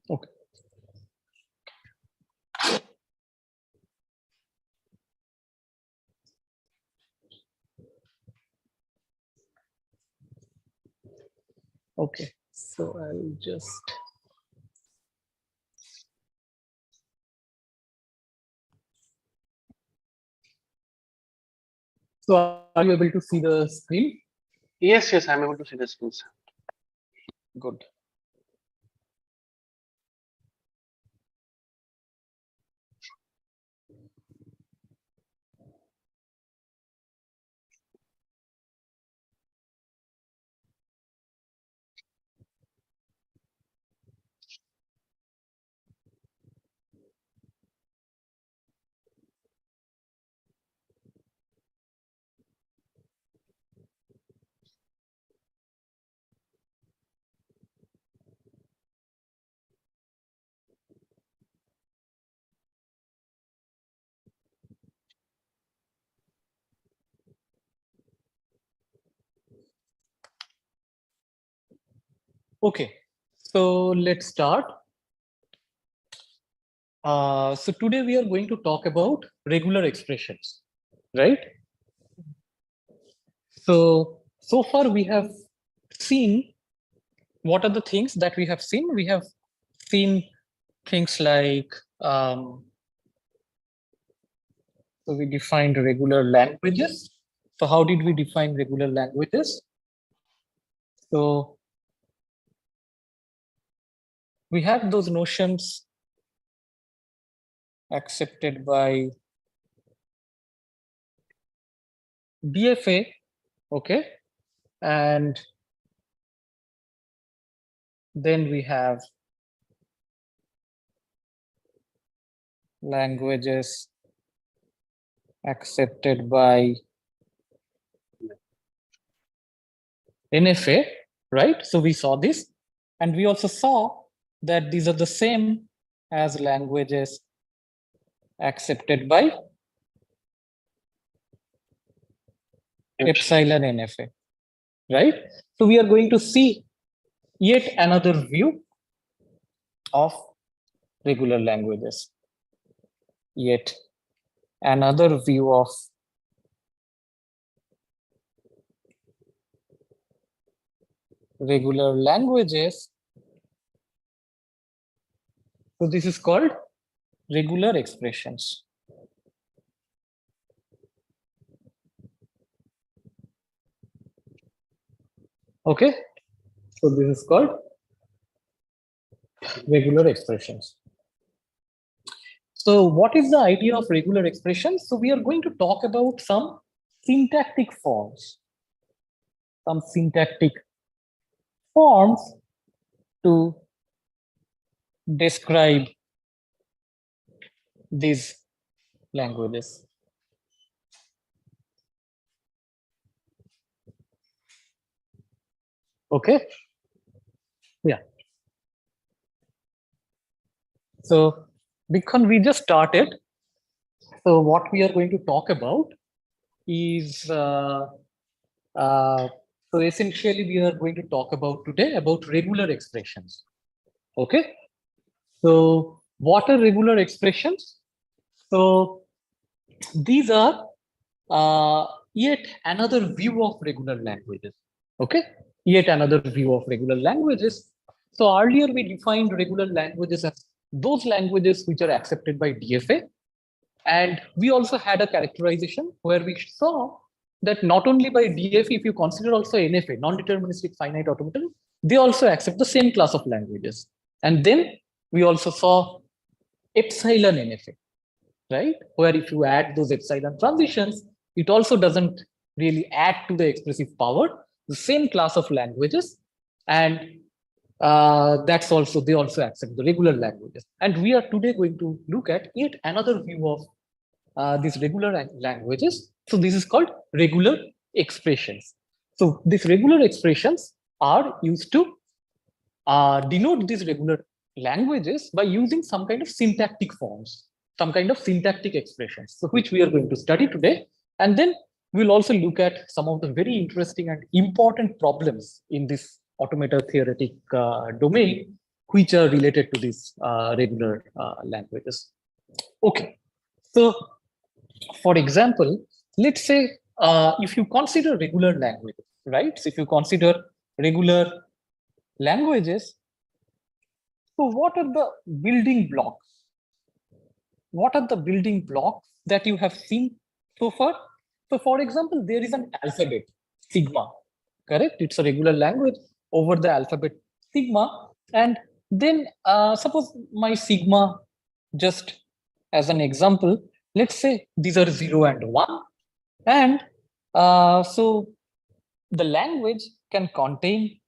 Okay. Okay, so I'll just so are you able to see the screen? Yes, I'm able to see the screens. Good. Okay, so let's start. So today we are going to talk about regular expressions, right? So far we have seen what are the things that we have seen. We have seen things like so we defined regular languages. So how did we define regular languages? So we have those notions accepted by DFA, okay, and then we have languages accepted by NFA, right? So we saw this, and we also saw that these are the same as languages accepted by epsilon NFA, right? So we are going to see yet another view of regular languages, yet another view of regular languages. So this is called regular expressions. Okay, so this is called regular expressions. So what is the idea of regular expressions? So we are going to talk about some syntactic forms, some syntactic forms to describe these languages. Okay, yeah. So because we just started, so what we are going to talk about is so essentially we are going to talk about today about regular expressions. Okay, so what are regular expressions? So these are yet another view of regular languages. Okay, yet another view of regular languages. So earlier we defined regular languages as those languages which are accepted by DFA. And we also had a characterization where we saw that not only by DFA, if you consider also NFA, non-deterministic finite automaton, they also accept the same class of languages. And then we also saw epsilon NFA, right? Where if you add those epsilon transitions, it also doesn't really add to the expressive power, the same class of languages. And that's also, they also accept the regular languages. And we are today going to look at yet another view of these regular languages. So this is called regular expressions. So these regular expressions are used to denote these regular languages by using some kind of syntactic forms, some kind of syntactic expressions, so which we are going to study today. And then we'll also look at some of the very interesting and important problems in this automata theoretic domain, which are related to these regular languages. Okay, so for example, let's say if you consider regular languages, right? So if you consider regular languages, so what are the building blocks? What are the building blocks that you have seen so far? So for example, there is an alphabet, sigma, correct? It's a regular language over the alphabet sigma. And then suppose my sigma, just as an example, let's say these are 0 and 1. And so the language can contain,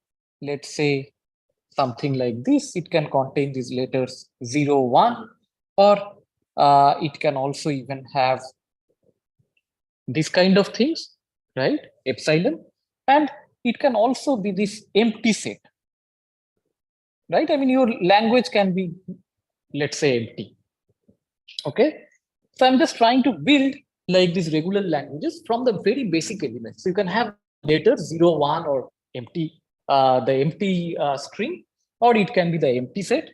let's say, something like this. It can contain these letters 0, 1, or it can also even have this kind of things, right? Epsilon. And it can also be this empty set, right? I mean, your language can be, let's say, empty. Okay. So I'm just trying to build like these regular languages from the very basic elements. So you can have letters 0, 1, or empty, the empty string, or it can be the empty set.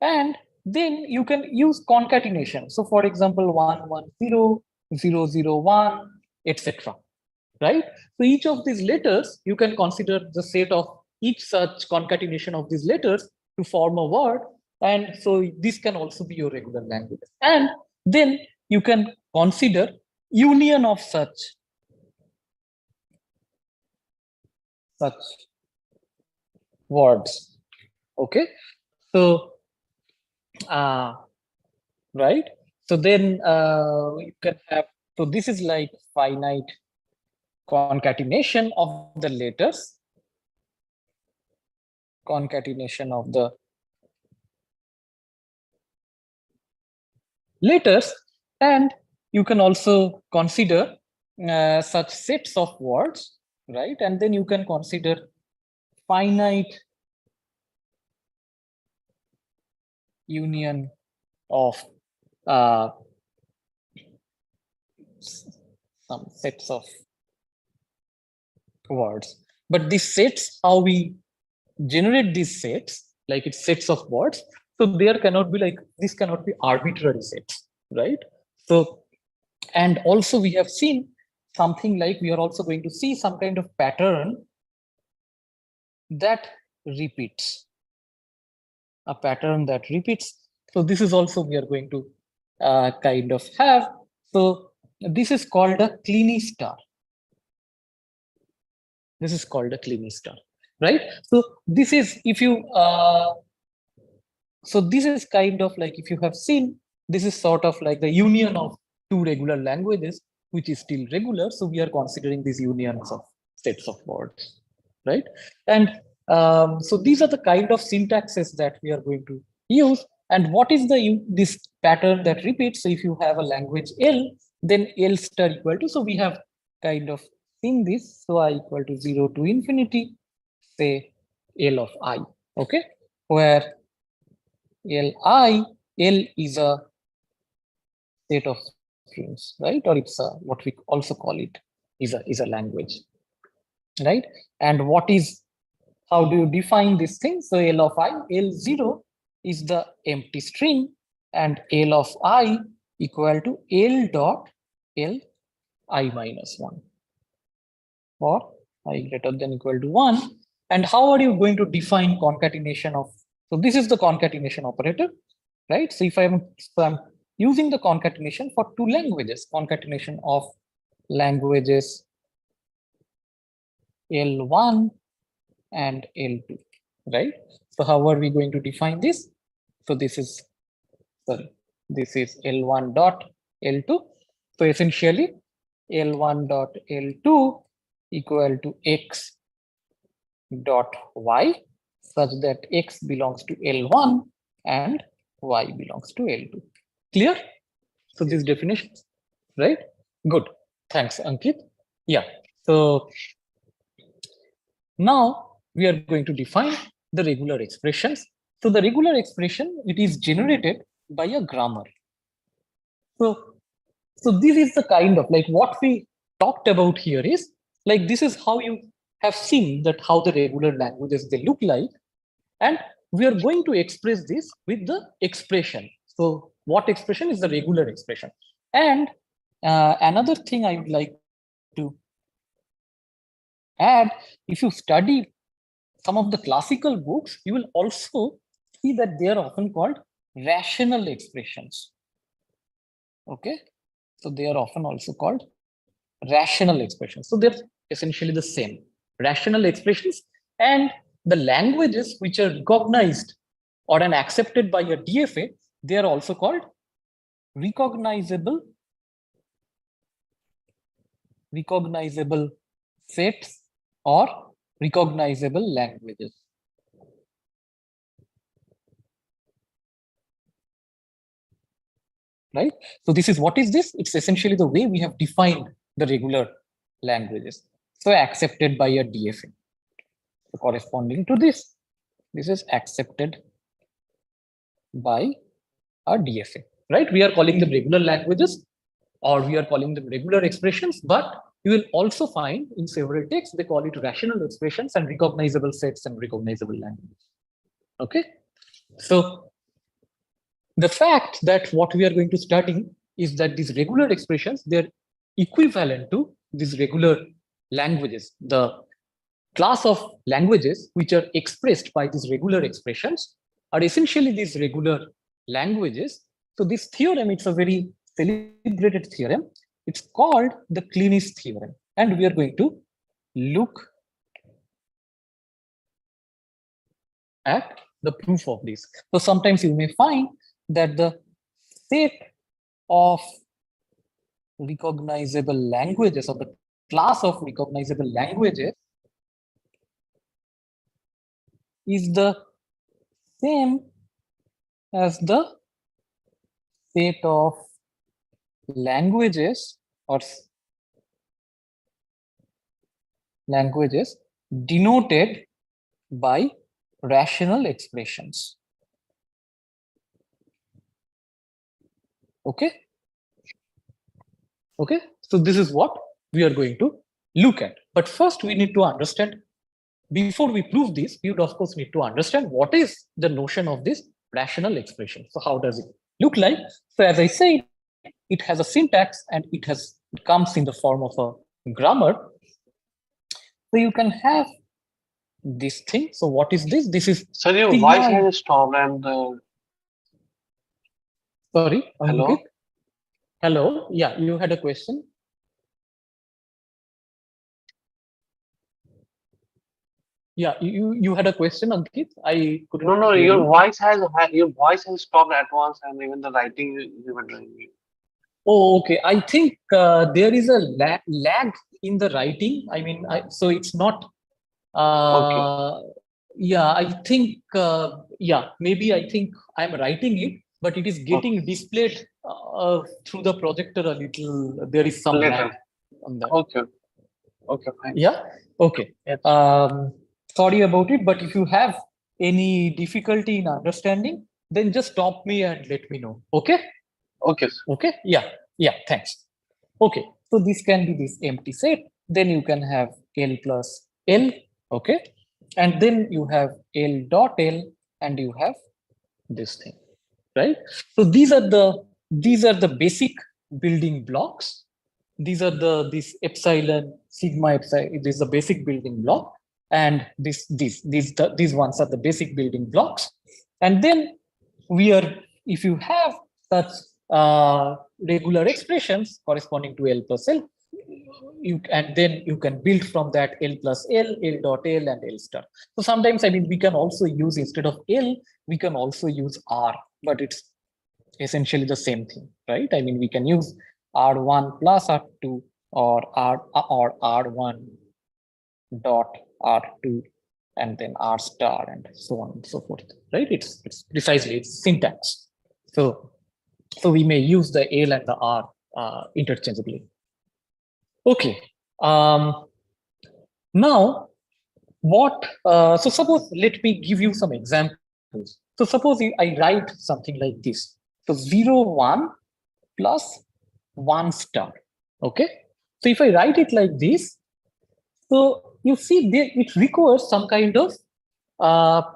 And then you can use concatenation. So for example, 1, 1, 0, 0, 0, 1, etc. Right? So each of these letters, you can consider the set of each such concatenation of these letters to form a word. And so this can also be your regular language. And then you can consider union of such words. Okay. So right. So then you can have, so this is like finite concatenation of the letters, concatenation of the letters, and you can also consider such sets of words, right? And then you can consider finite union of some sets of words. But these sets, how we generate these sets, like it's sets of words. So there cannot be like, this cannot be arbitrary sets, right? So, and also we have seen something like, we are also going to see some kind of pattern that repeats, a pattern that repeats. So this is also we are going to kind of have. So this is called a Kleene star. This is called a Kleene star, right? So this is, if you, so this is kind of like, if you have seen, this is sort of like the union of two regular languages, which is still regular. So we are considering these unions of sets of words, right? And so these are the kind of syntaxes that we are going to use. And what is this pattern that repeats? So if you have a language L, then L star equal to, so we have kind of seen this. So I equal to 0 to infinity, say L of I, okay? Where L is a set of strings, right? Or it's a, what we also call it is a language, right? And what is, how do you define this thing? So L of I, L0 is the empty string, and L of I equal to L dot L I minus 1, or I greater than equal to 1. And how are you going to define concatenation of, so this is the concatenation operator, right? So if I'm using the concatenation for two languages, concatenation of languages L1 and L2, right? So how are we going to define this? So this is, sorry, this is L1 dot L2. So essentially L1 dot L2 equal to X dot Y, such that X belongs to L1 and Y belongs to L2. Clear? So these definitions, right? Good. Thanks, Ankit. Yeah. So now we are going to define the regular expressions. So the regular expression, it is generated by a grammar. So this is the kind of like what we talked about here is like, this is how you have seen that how the regular languages they look like. And we are going to express this with the expression. So what expression is the regular expression? And another thing I would like to add, if you study some of the classical books, you will also see that they are often called rational expressions. Okay, so they are often also called rational expressions. So they're essentially the same. Rational expressions and the languages which are recognized or accepted by a DFA, they are also called recognizable sets or recognizable languages. Right? So this is what is this? It's essentially the way we have defined the regular languages. So accepted by a DFA. So corresponding to this is accepted by a DFA, right? We are calling them regular languages or we are calling them regular expressions, but you will also find in several texts, they call it rational expressions and recognizable sets and recognizable languages. Okay. So the fact that what we are going to study is that these regular expressions, they're equivalent to these regular languages. The class of languages which are expressed by these regular expressions are essentially these regular languages. So this theorem, it's a very celebrated theorem. It's called the Kleene's theorem. And we are going to look at the proof of this. So sometimes you may find that the set of recognizable languages or the class of recognizable languages is the same as the set of languages or languages denoted by rational expressions. Okay. Okay. So this is what we are going to look at. But first we need to understand, before we prove this, we would of course need to understand what is the notion of this rational expression. So how does it look like? So as I said, it has a syntax and it comes in the form of a grammar. So you can have this thing. So what is this? This is Sir, your voice has stopped and sorry. hello. Hello. Yeah, you had a question. Yeah, you had a question, Ankit. I couldn't. No, hear your you. voice has stopped at once, and even the writing you were doing. Oh, okay. I think there is a lag in the writing. I mean, so it's not. Okay. Yeah, I think. Yeah, maybe I think I'm writing it, but it is getting displayed through the projector a little. There is some Later. lag on that. Okay. Okay, fine. Yeah. Okay. Yes. Sorry about it, but if you have any difficulty in understanding, then just stop me and let me know. Okay. Okay, sir. Okay. Yeah. Yeah. Thanks. Okay. So this can be this empty set. Then you can have L plus L. Okay. And then you have L dot L and you have this thing, right? So these are the basic building blocks. These are this epsilon, sigma epsilon. This is the basic building block, and these ones are the basic building blocks. And then if you have such regular expressions corresponding to L plus L, then you can build from that L plus L, L dot L, and L star. So sometimes, I mean, we can also use, instead of L, we can also use R, but it's essentially the same thing, right? I mean, we can use R1 plus R2 or R1 dot R2 and then R star and so on and so forth, right? It's precisely syntax. So we may use the L and the R interchangeably. Okay. Now, so suppose, let me give you some examples. So suppose I write something like this. So 0, 1 plus 1 star. Okay. So if I write it like this, so you see there, it requires some kind of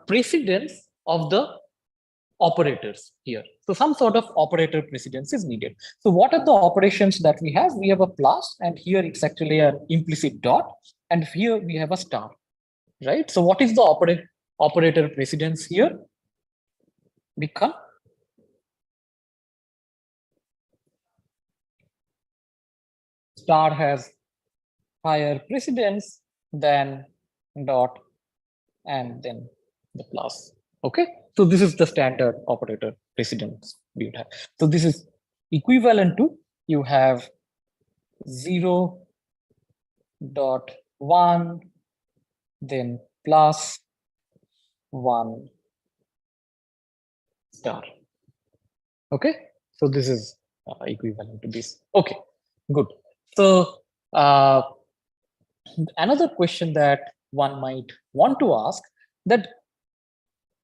precedence of the operators here. So some sort of operator precedence is needed. So what are the operations that we have? We have a plus, and here it's actually an implicit dot, and here we have a star, right? So what is the operator precedence here? Become star has higher precedence than dot and then the plus. Okay, so this is the standard operator precedence we would have. So this is equivalent to you have 0.1, then plus 1 star. Okay, so this is equivalent to this. Okay, good. So another question that one might want to ask, that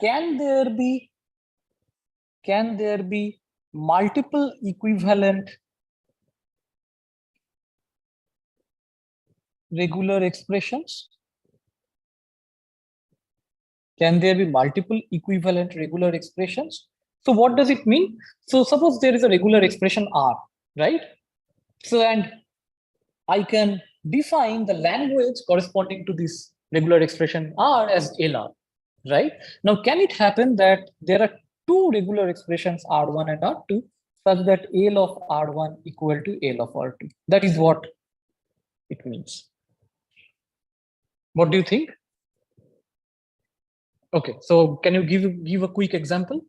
can there be multiple equivalent regular expressions? Can there be multiple equivalent regular expressions? So what does it mean? So suppose there is a regular expression R, right? So, and I can define the language corresponding to this regular expression R as LR, right? Now, can it happen that there are two regular expressions R1 and R2 such that L of R1 equal to L of R2? That is what it means. What do you think? Okay, so can you give a quick example?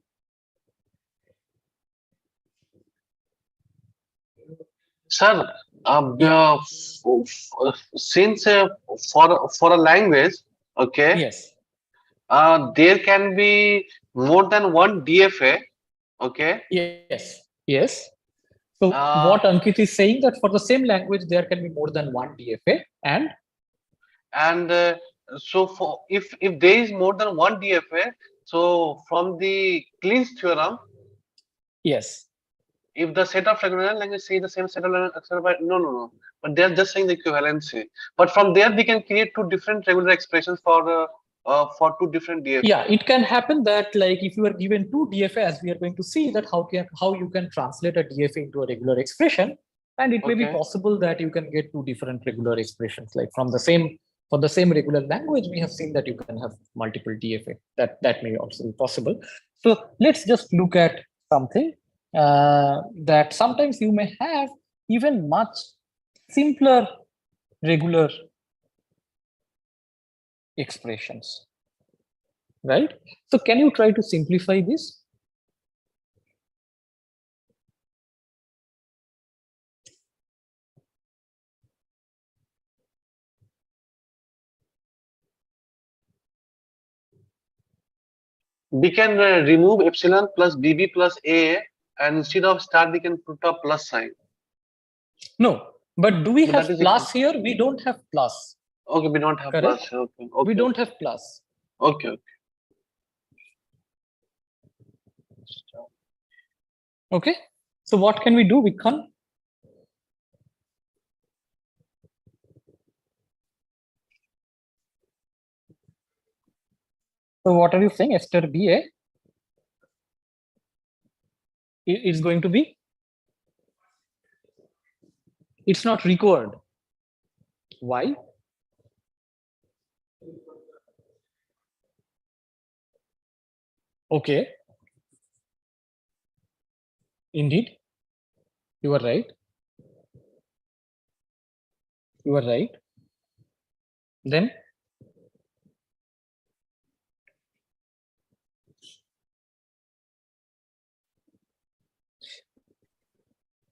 Sir, since for a language, okay, Yes. there can be more than one DFA, okay. Yes. Yes. So Uh, what Ankit is saying, that for the same language there can be more than one DFA, and and so for if there is more than one DFA, so from the Kleene's theorem, yes. if the set of regular language say the same set of language, no, but they're just saying the equivalency. But from there we can create two different regular expressions for two different DFA. Yeah, it can happen that, like, if you are given two DFA, as we are going to see, that how you can translate a DFA into a regular expression, and it may be Okay. possible that you can get two different regular expressions, like from the same, for the same regular language. We have seen that you can have multiple DFA. That may also be possible. So let's just look at something that sometimes you may have even much simpler regular expressions, right? So can you try to simplify this? We can remove epsilon plus bb plus a, and instead of star we can put a plus sign. No, but do we But have that is plus here? We don't have plus. okay. We don't have Correct? plus. Okay. We don't have plus. Okay. Okay. So what can we do? We can. So what are you saying? Esther BA is going to be? It's not required. Why? Okay. Indeed. You are right. You are right. Then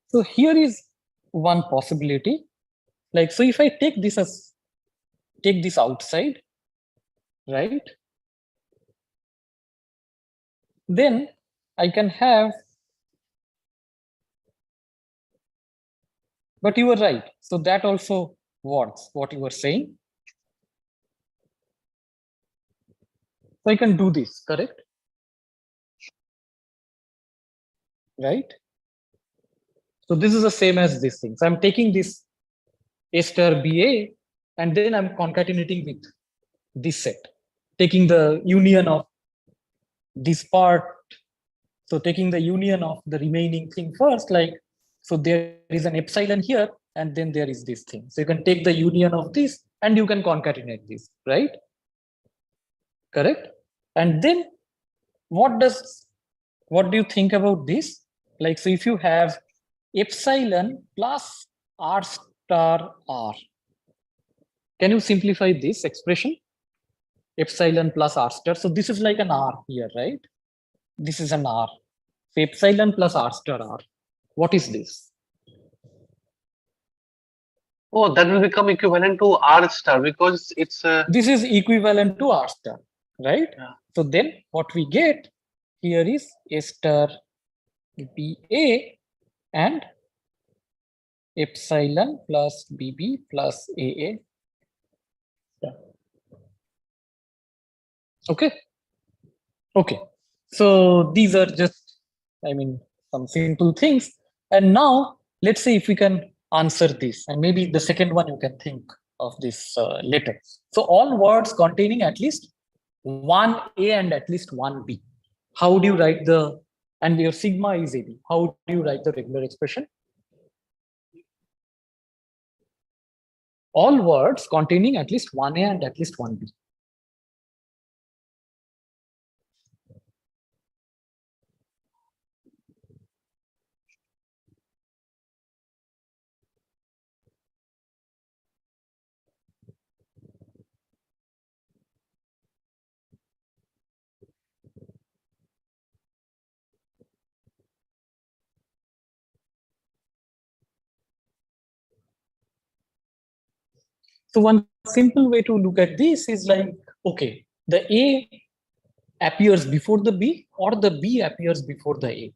so here is one possibility. Like, so if I take this outside, right? Then I can have, but you were right. So that also works, what you were saying. So I can do this, correct? Right? So this is the same as this thing. So I'm taking this A star BA, and then I'm concatenating with this set, taking the union of this part, so taking the union of the remaining thing first, like, so there is an epsilon here, and then there is this thing. So you can take the union of this and you can concatenate this, right? Correct? And then what do you think about this? Like, so if you have epsilon plus r star r, can you simplify this expression? Epsilon plus r star. So this is like an r here, right? This is an r. So epsilon plus r star r. What is this? Oh, that will become equivalent to R star because it's This is equivalent to r star, right? yeah. So then what we get here is a star BA and epsilon plus BB plus AA. Okay. Okay. So these are just, I mean, some simple things. And now let's see if we can answer this. And maybe the second one you can think of this later. So all words containing at least one A and at least one B. How do you write the, and your sigma is AB. How do you write the regular expression? All words containing at least one A and at least one B. So one simple way to look at this is like, okay, the A appears before the B or the B appears before the A.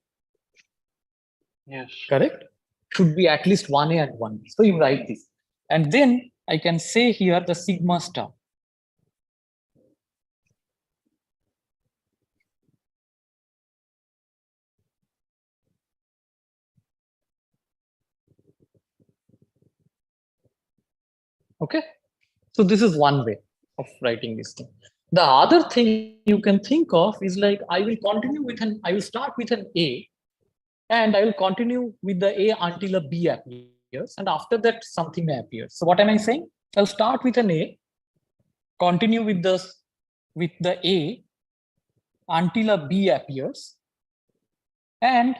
Yes. Correct? Should be at least one A and one B. So you write this. And then I can say here the sigma star. Okay. So this is one way of writing this thing. The other thing you can think of is like, I will start with an A and I will continue with the A until a B appears. And after that, something may appear. So what am I saying? I'll start with an A, continue with the A until a B appears. And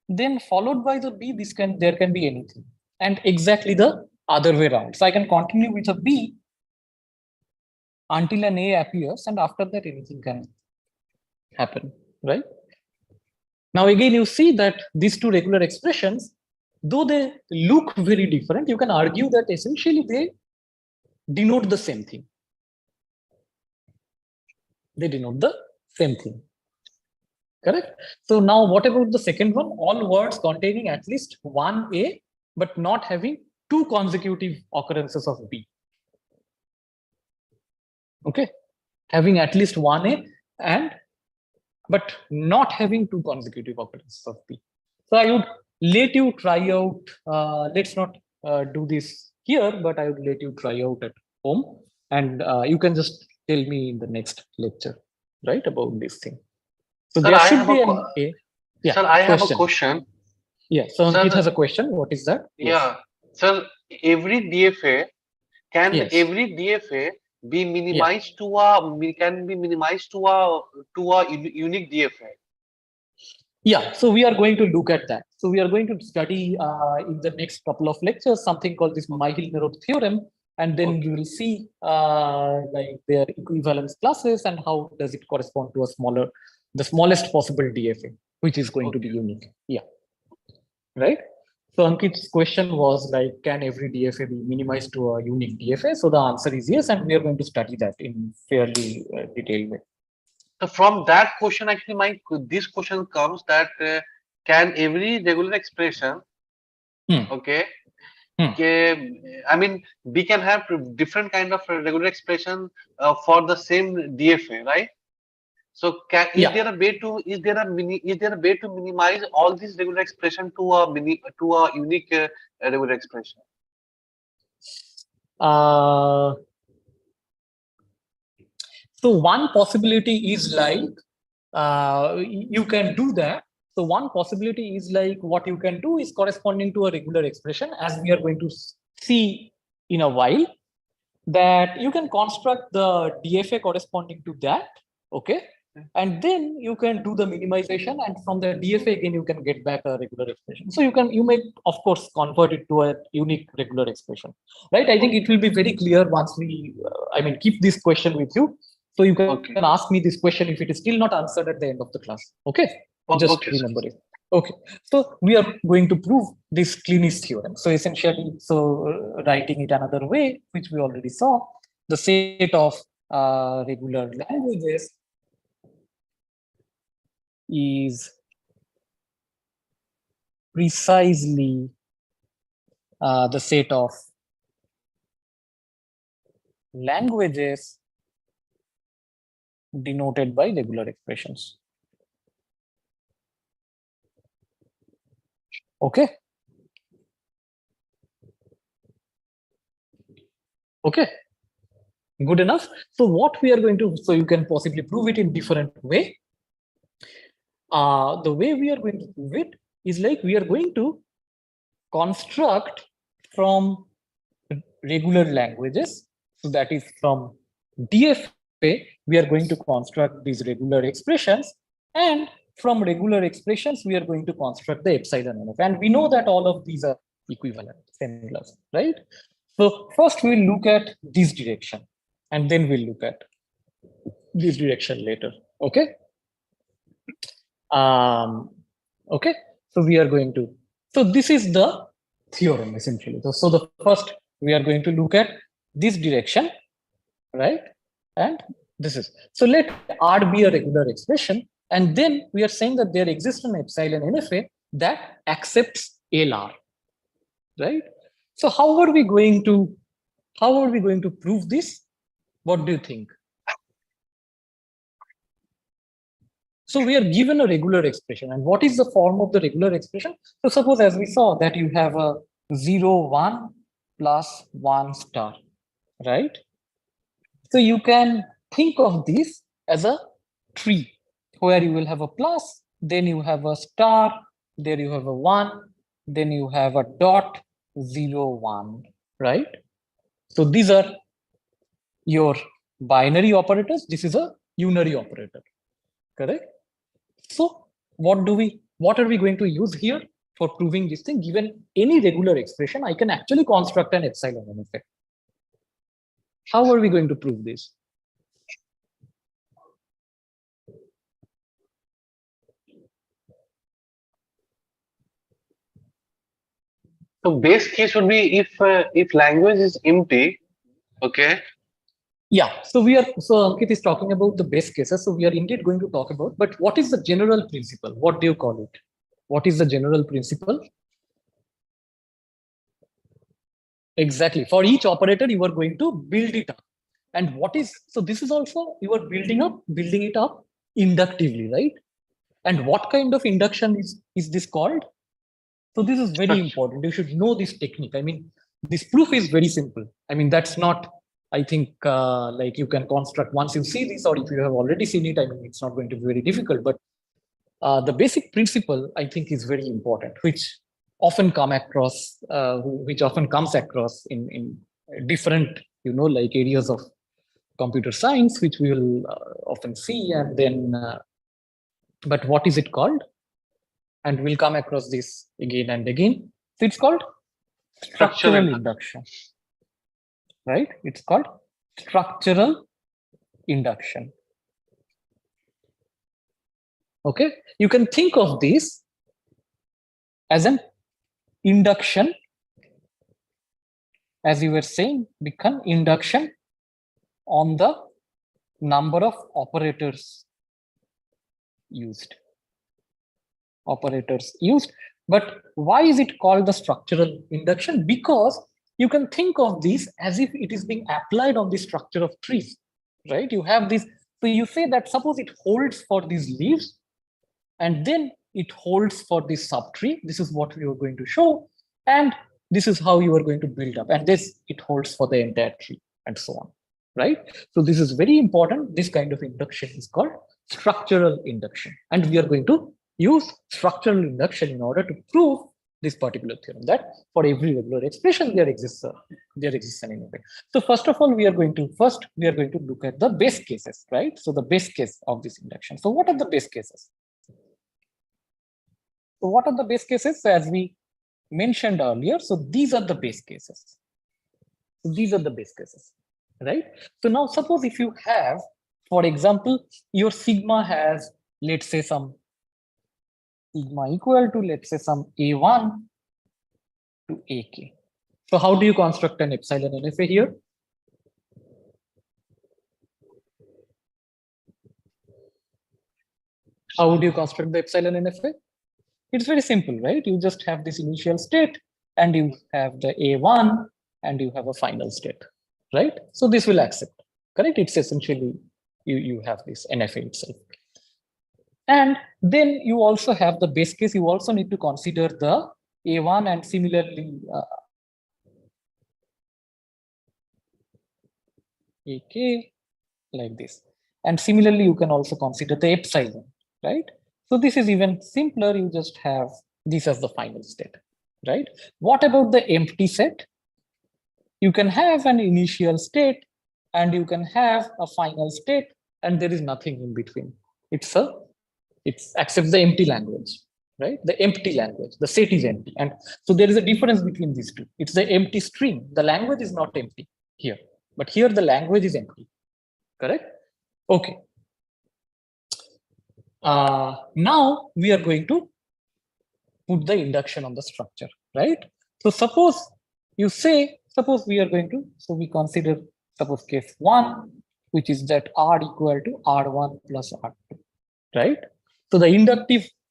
then followed by the B, there can be anything. And exactly the other way around. So I can continue with a B until an A appears, and after that anything can happen, right? Now again, you see that these two regular expressions, though they look very different, you can argue that essentially they denote the same thing. They denote the same thing. Correct? So now what about the second one? All words containing at least one A, but not having two consecutive occurrences of B. Okay, having at least one A but not having two consecutive occurrences of B. So I would let you try out. Let's not do this here, but I would let you try out at home, and you can just tell me in the next lecture, right, about this thing. So Sir, there I should have be a an A. Yeah. sir, I have a Question. question. Yeah. So Sir, Ankit has a question. What is that? yeah, sir, every DFA can Yes. every DFA be Yeah. minimized to a can be minimized to a unique DFA? Yeah, so we are going to look at that. So we are going to study in the next couple of lectures something called this Myhill-Nerod theorem, and then we will see like their equivalence classes and how does it correspond to the smallest possible DFA, which is going to be unique. Yeah, right. So Ankit's question was like, can every DFA be minimized to a unique DFA? So the answer is yes, and we are going to study that in fairly detailed way. So from that question, actually, this question comes that can every regular expression, okay, I mean, we can have different kind of regular expression for the same DFA, right? So, is there a way to minimize all these regular expression to a unique regular expression? Uh, so one possibility is like you can do that. So one possibility is like what you can do is corresponding to a regular expression, as we are going to see in a while, that you can construct the DFA corresponding to that, okay? And then you can do the minimization, and from the DFA again you can get back a regular expression. So you may of course convert it to a unique regular expression, right? I think it will be very clear once we, keep this question with you. So you can ask me this question if it is still not answered at the end of the class. Okay, just remember it. Okay, so we are going to prove this Kleene's theorem. So essentially, writing it another way, which we already saw, the set of regular languages is precisely the set of languages denoted by regular expressions. Okay. Okay. Good enough. So what we are going to, so you can possibly prove it in different way. The way we are going to prove it is like we are going to construct from regular languages. So that is from DFA, we are going to construct these regular expressions, and from regular expressions, we are going to construct the epsilon NF. And we know that all of these are equivalent, similar, right? So first we'll look at this direction, and then we'll look at this direction later. Okay. Okay. So we are going to. So this is the theorem essentially. So the first we are going to look at this direction, right? And this is. So let R be a regular expression, and then we are saying that there exists an epsilon NFA that accepts LR, right? So how are we going to prove this? What do you think? So we are given a regular expression, and what is the form of the regular expression? So suppose, as we saw, that you have a 0, 1 plus 1 star, right? So you can think of this as a tree where you will have a plus, then you have a star, there you have a 1, then you have a dot, 0, 1, right? So these are your binary operators. This is a unary operator, correct? So what are we going to use here for proving this thing? Given any regular expression, I can actually construct an epsilon NFA. How are we going to prove this? So base case would be if language is empty, okay. Yeah, so Ankit is talking about the base cases. So we are indeed going to talk about, but what is the general principle? What do you call it? What is the general principle? Exactly. For each operator, you are going to build it up. And so this is also, you are building it up inductively, right? And what kind of induction is this called? So this is very important. You should know this technique. This proof is very simple. That's not, I think, like you can construct once you see this, or if you have already seen it, it's not going to be very difficult. But the basic principle, I think, is very important, which often comes across in different, like areas of computer science, which we will often see. And then, but what is it called? And we'll come across this again and again. So it's called structural induction, right? It's called structural induction. Okay, you can think of this as an induction, as you were saying, become induction on the number of operators used. But why is it called the structural induction? Because you can think of this as if it is being applied on the structure of trees, right? You have this, so you say that suppose it holds for these leaves, and then it holds for this subtree. This is what we are going to show, and this is how you are going to build up, and this it holds for the entire tree, and so on, right? So this is very important. This kind of induction is called structural induction. And we are going to use structural induction in order to prove this particular theorem, that for every regular expression there exists an NFA. So first of all, we are going to look at the base cases, right? So the base case of this induction. So what are the base cases? So what are the base cases? As we mentioned earlier, so these are the base cases. So these are the base cases, right? So now suppose if you have, for example, your sigma has, let's say, some sigma equal to, let's say, some A1 to AK. So how do you construct an epsilon NFA here? How would you construct the epsilon NFA? It's very simple, right? You just have this initial state and you have the A1 and you have a final state, right? So this will accept, correct? It's essentially, you have this NFA itself. And then you also have the base case. You also need to consider the A1 and similarly AK like this. And similarly, you can also consider the epsilon, right? So this is even simpler. You just have this as the final state, right? What about the empty set? You can have an initial state and you can have a final state and there is nothing in between. It accepts the empty language, right? The empty language, the set is empty. And so there is a difference between these two. It's the empty string. The language is not empty here, but here the language is empty, correct? Okay. Now we are going to put the induction on the structure, right? So suppose you say, suppose we are going to, so we consider, suppose case 1, which is that R equal to R1 plus R2, right? So the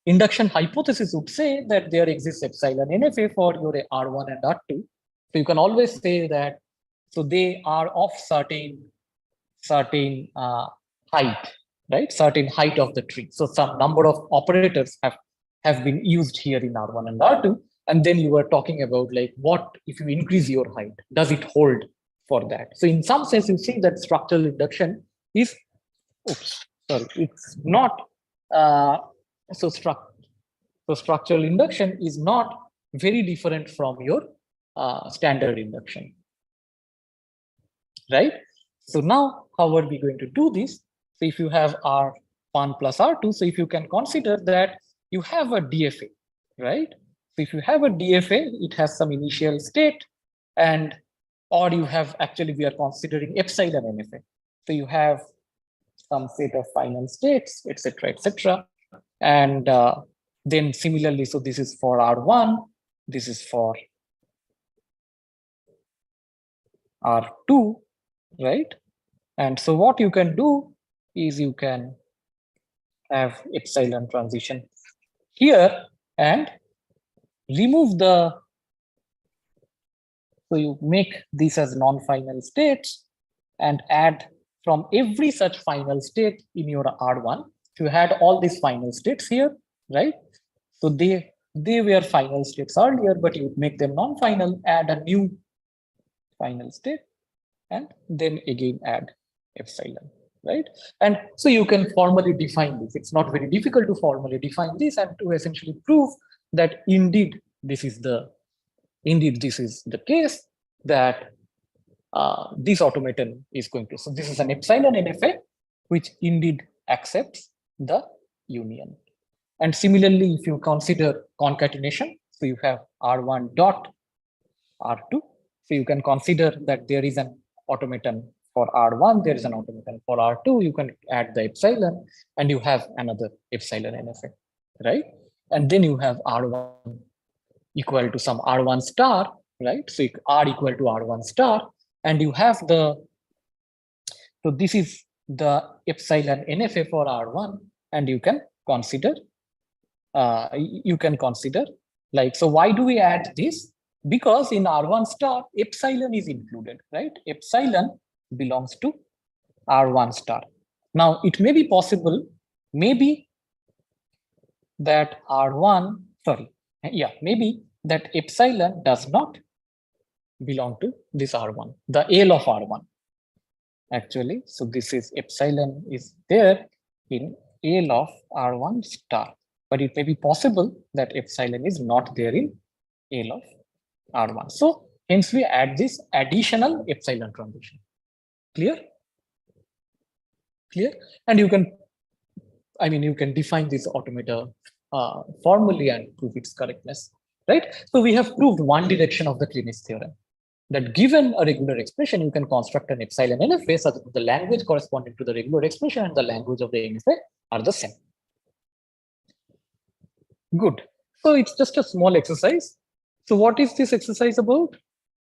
induction hypothesis would say that there exists epsilon NFA for your R1 and R2. So you can always say that, so they are of certain height, right? Certain height of the tree. So some number of operators have been used here in R1 and R2. And then you were talking about like, what if you increase your height? Does it hold for that? So in some sense, you see that structural induction is, it's not, so structural induction is not very different from your standard induction, right? So now, how are we going to do this? So if you have R1 plus R2, so if you can consider that you have a DFA, right? So if you have a DFA, it has some initial state, and or you have, actually we are considering epsilon NFA. So you have some set of final states, etc., etc. And then similarly, so this is for R1, this is for R2, right? And so what you can do is you can have epsilon transition here and remove the, so you make this as non-final states and add from every such final state in your R1. So you had all these final states here, right? So they were final states earlier, but you make them non-final, add a new final state, and then again add epsilon, right? And so you can formally define this. It's not very difficult to formally define this and to essentially prove that indeed this is the case, that this automaton is going to, so this is an epsilon NFA which indeed accepts the union. And similarly, if you consider concatenation, so you have R1 dot R2, so you can consider that there is an automaton for R1, there is an automaton for R2, you can add the epsilon and you have another epsilon NFA, right? And then you have R1 equal to some R1 star, right? So R equal to R1 star, and you have the, so this is the epsilon NFA for R1, and you can consider, like, so why do we add this? Because in R1 star, epsilon is included, right? Epsilon belongs to R1 star. Now, it may be possible, maybe that R1, maybe that epsilon does not belong to this R1, the L of R1, actually. So this is epsilon is there in L of R1 star. But it may be possible that epsilon is not there in L of R1. So hence we add this additional epsilon transition. Clear? Clear? And you can, I mean, you can define this automata formally and prove its correctness, right? So we have proved one direction of the Kleene's theorem, that given a regular expression, you can construct an epsilon NFA such that the language corresponding to the regular expression and the language of the NFA are the same. Good. So it's just a small exercise. So what is this exercise about?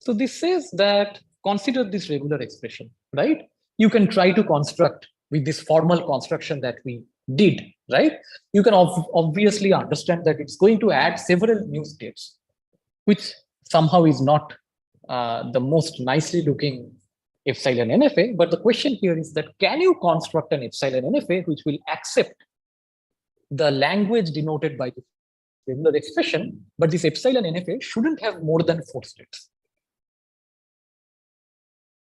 So this says that consider this regular expression, right? You can try to construct with this formal construction that we did, right? You can obviously understand that it's going to add several new states, which somehow is not the most nicely looking epsilon NFA. But the question here is that can you construct an epsilon NFA which will accept the language denoted by the regular expression, but this epsilon NFA shouldn't have more than 4 states.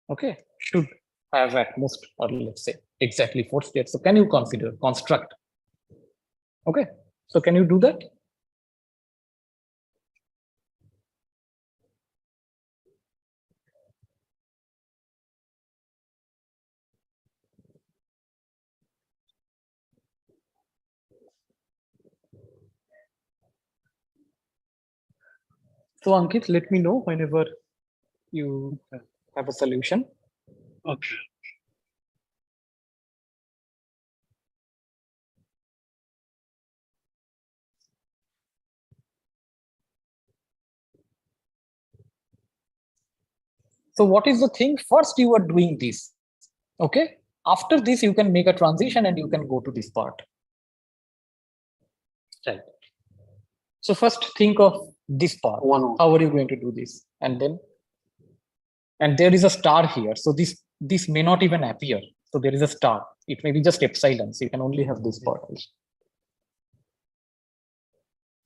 Okay, should have at most, or let's say exactly 4 states. So can you construct? Okay, so can you do that? So Ankit, let me know whenever you have a solution. Okay. So what is the thing? First, you are doing this. Okay. After this, you can make a transition and you can go to this part. Right. So first, think of this part. How are you going to do this? And there is a star here. So this may not even appear. So there is a star. It may be just epsilon. So you can only have this part.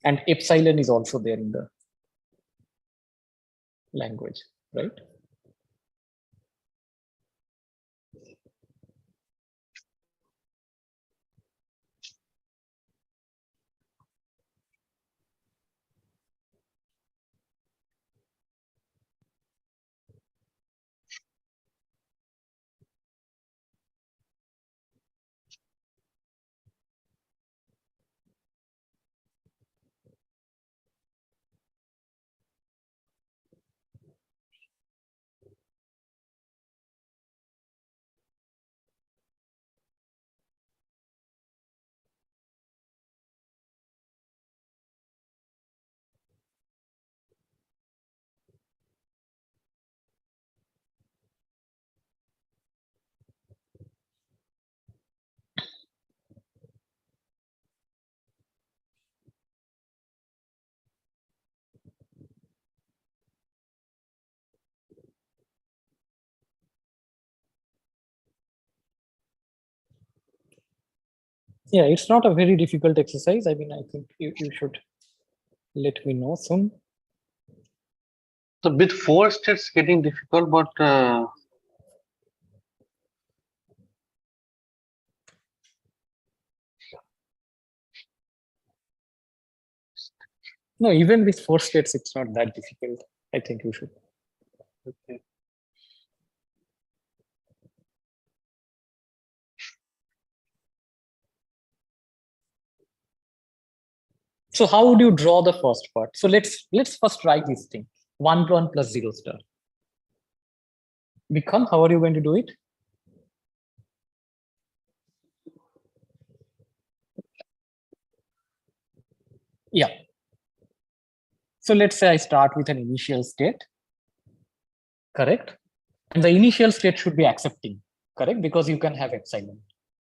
And epsilon is also there in the language, right? Yeah, it's not a very difficult exercise. I mean, I think you should let me know soon. So with 4 states getting difficult, but no, even with 4 states, it's not that difficult. I think you should. okay. So how would you draw the first part? So let's first write this thing. 1 plus 0 star. Bikram, how are you going to do it? Yeah. So let's say I start with an initial state, correct? And the initial state should be accepting, correct? Because you can have epsilon.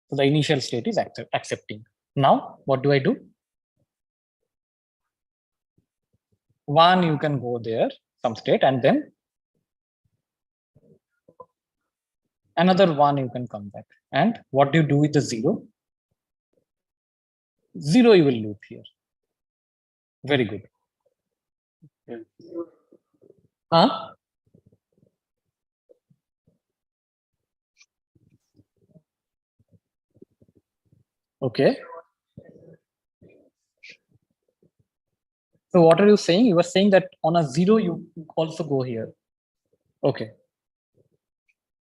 So the initial state is accepting. Now, what do I do? 1, you can go there, some state, and then another 1, you can come back. And what do you do with the 0? 0, you will loop here. Very good. Yeah. Huh? Okay. So what are you saying? You were saying that on a 0, you also go here. Okay.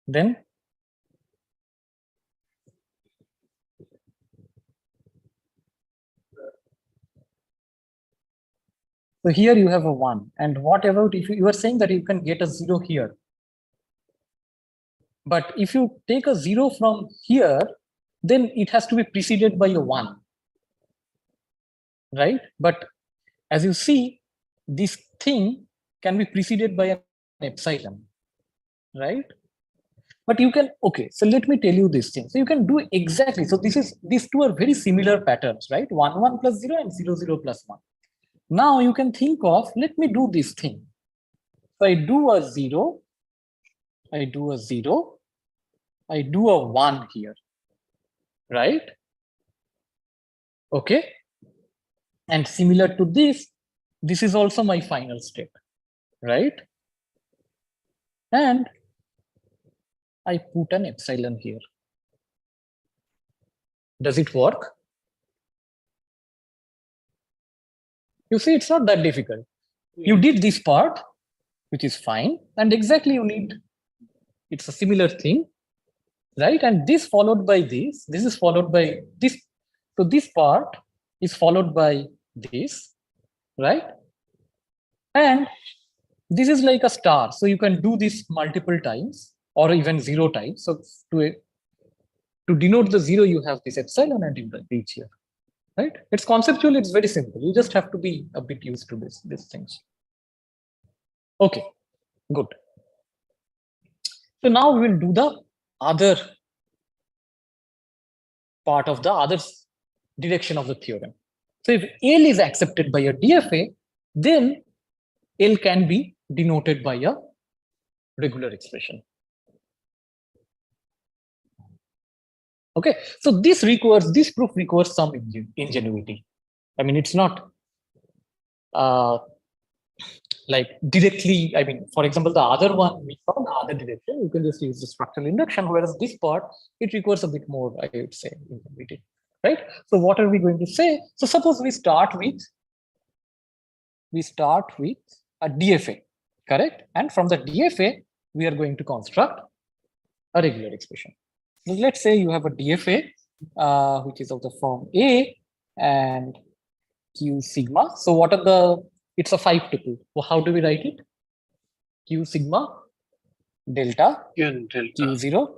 Then so here you have a 1. And what about if you are saying that you can get a 0 here? But if you take a 0 from here, then it has to be preceded by a 1. Right? But as you see, this thing can be preceded by an epsilon. Right? But you can, okay, so let me tell you this thing. So you can do exactly. So these two are very similar patterns, right? 1, 1 plus 0 and 0, 0 plus 1. Now you can think of, let me do this thing. So I do a 0, I do a 0, I do a 1 here, right? Okay. And similar to this is also my final state, right? And I put an epsilon here. Does it work? You see, it's not that difficult. You did this part, which is fine. And exactly you need, it's a similar thing, right? And this followed by this is followed by this. So this part is followed by this, right? And this is like a star. So you can do this multiple times or even 0 times. So to denote the 0, you have this epsilon and you reach here, right? It's conceptually, it's very simple. You just have to be a bit used to these things. Okay, good. So now we will do the other part of the other direction of the theorem. So if L is accepted by a DFA, then L can be denoted by a regular expression. Okay, so this proof requires some ingenuity. I mean, it's not like directly, I mean, for example, the other one we found the other direction, you can just use the structural induction, whereas this part, it requires a bit more, I would say, ingenuity, right? So what are we going to say? So suppose we start with a DFA, correct? And from the DFA, we are going to construct a regular expression. So let's say you have a DFA, which is of the form A and Q sigma. So what are the, it's a 5 tuple. Well, how do we write it? Q sigma delta Q0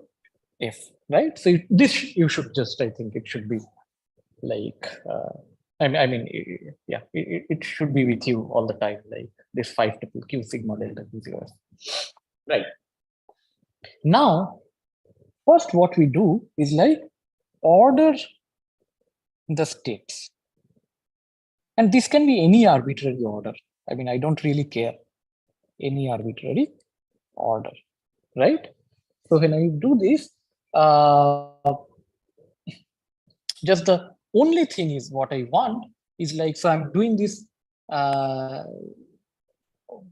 F, right? So this you should just, I think it should be like, I mean, yeah, it should be with you all the time, like this 5 tuple Q sigma delta Q0 F. Right. Now, first what we do is like order the states. And this can be any arbitrary order. I mean, I don't really care. Any arbitrary order, right? So when I do this, just the only thing is what I want is like, so I'm doing this.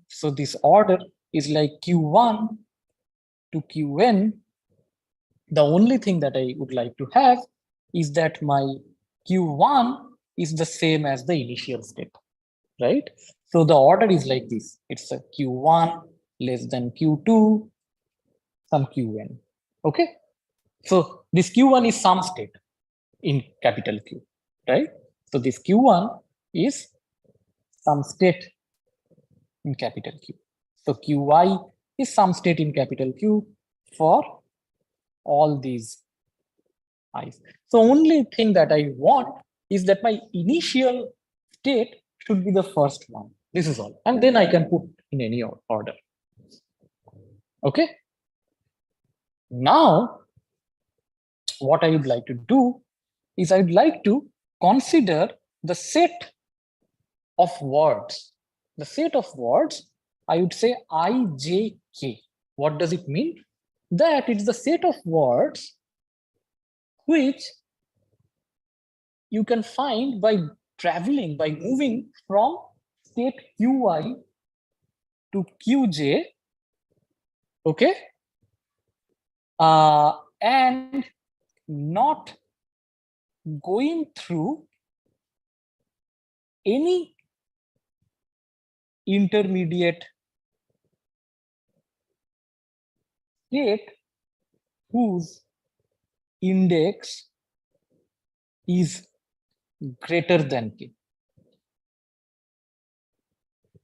So this order is like Q1 to Qn. The only thing that I would like to have is that my Q1 is the same as the initial state, right? So the order is like this. It's a Q1 less than Q2, some Qn, okay? So this Q1 is some state in capital Q, right? So this Q1 is some state in capital Q. So Qy is some state in capital Q for all these i's. So only thing that I want is that my initial state should be the first one. This is all. And then I can put in any order. Okay. Now, what I would like to do is I'd like to consider the set of words. The set of words, I would say I, J, K. What does it mean? That it's the set of words which you can find by traveling, by moving from state Qi to Qj, okay? And not going through any intermediate state whose index is greater than k,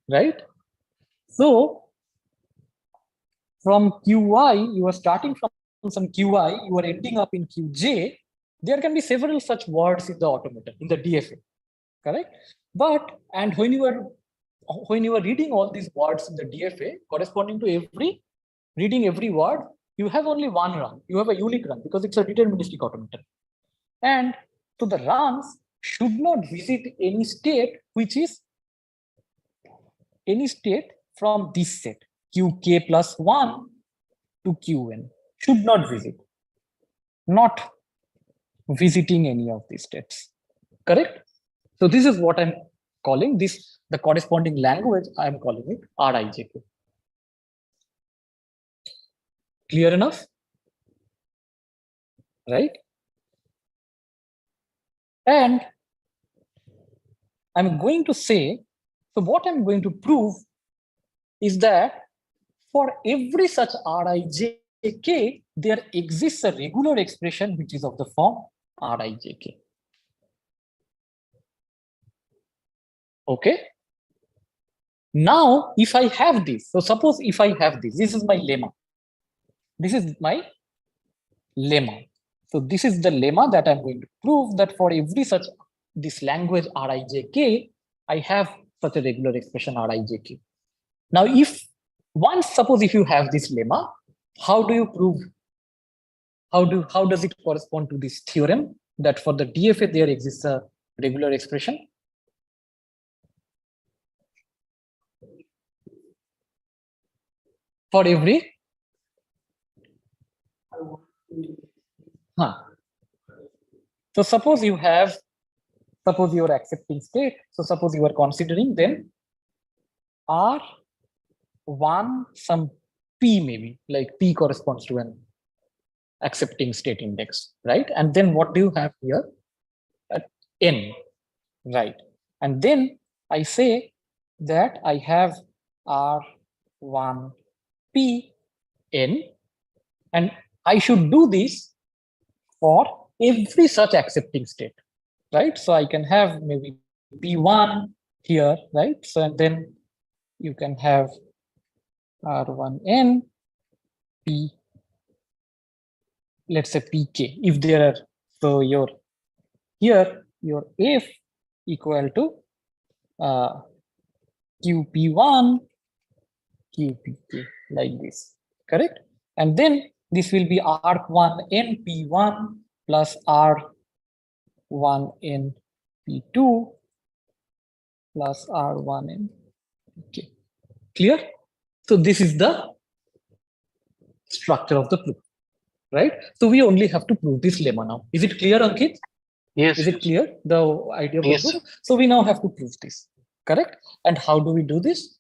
right? So from qi, you are starting from some qi, you are ending up in qj. There can be several such words in the automata, in the DFA, correct? But, and when you are reading all these words in the DFA, corresponding to reading every word, you have only one run. You have a unique run because it's a deterministic automaton. And so the runs should not visit any state which is any state from this set, qk plus 1 to qn, should not visit, not visiting any of these states, correct? So this is what I'm calling this, the corresponding language, I'm calling it RIJK. Clear enough? Right? And I'm going to say, so what I'm going to prove is that for every such RIJK, there exists a regular expression which is of the form RIJK. Okay. Now, if I have this, so suppose if I have this is my lemma. This is my lemma. So this is the lemma that I'm going to prove that for every such this language RIJK, I have such a regular expression RIJK. Now, suppose if you have this lemma, how do you prove? How does it correspond to this theorem that for the DFA there exists a regular expression? For every So suppose you are accepting state. So suppose you are considering then R1 some P, maybe like P corresponds to an accepting state index, right? And then what do you have here? At N, right? And then I say that I have R1 P N, and I should do this for every such accepting state, right? So I can have maybe P1 here, right? So and then you can have R1N, P, let's say PK, if there are, so your F equal to QP1, QPK, like this, correct? And then this will be R1NP1 plus R1NP2 plus R1NPK. Clear? So this is the structure of the proof, right? So we only have to prove this lemma now. Is it clear, Ankit? Yes. Is it clear, the idea of the Yes. proof? So we now have to prove this, correct? And how do we do this?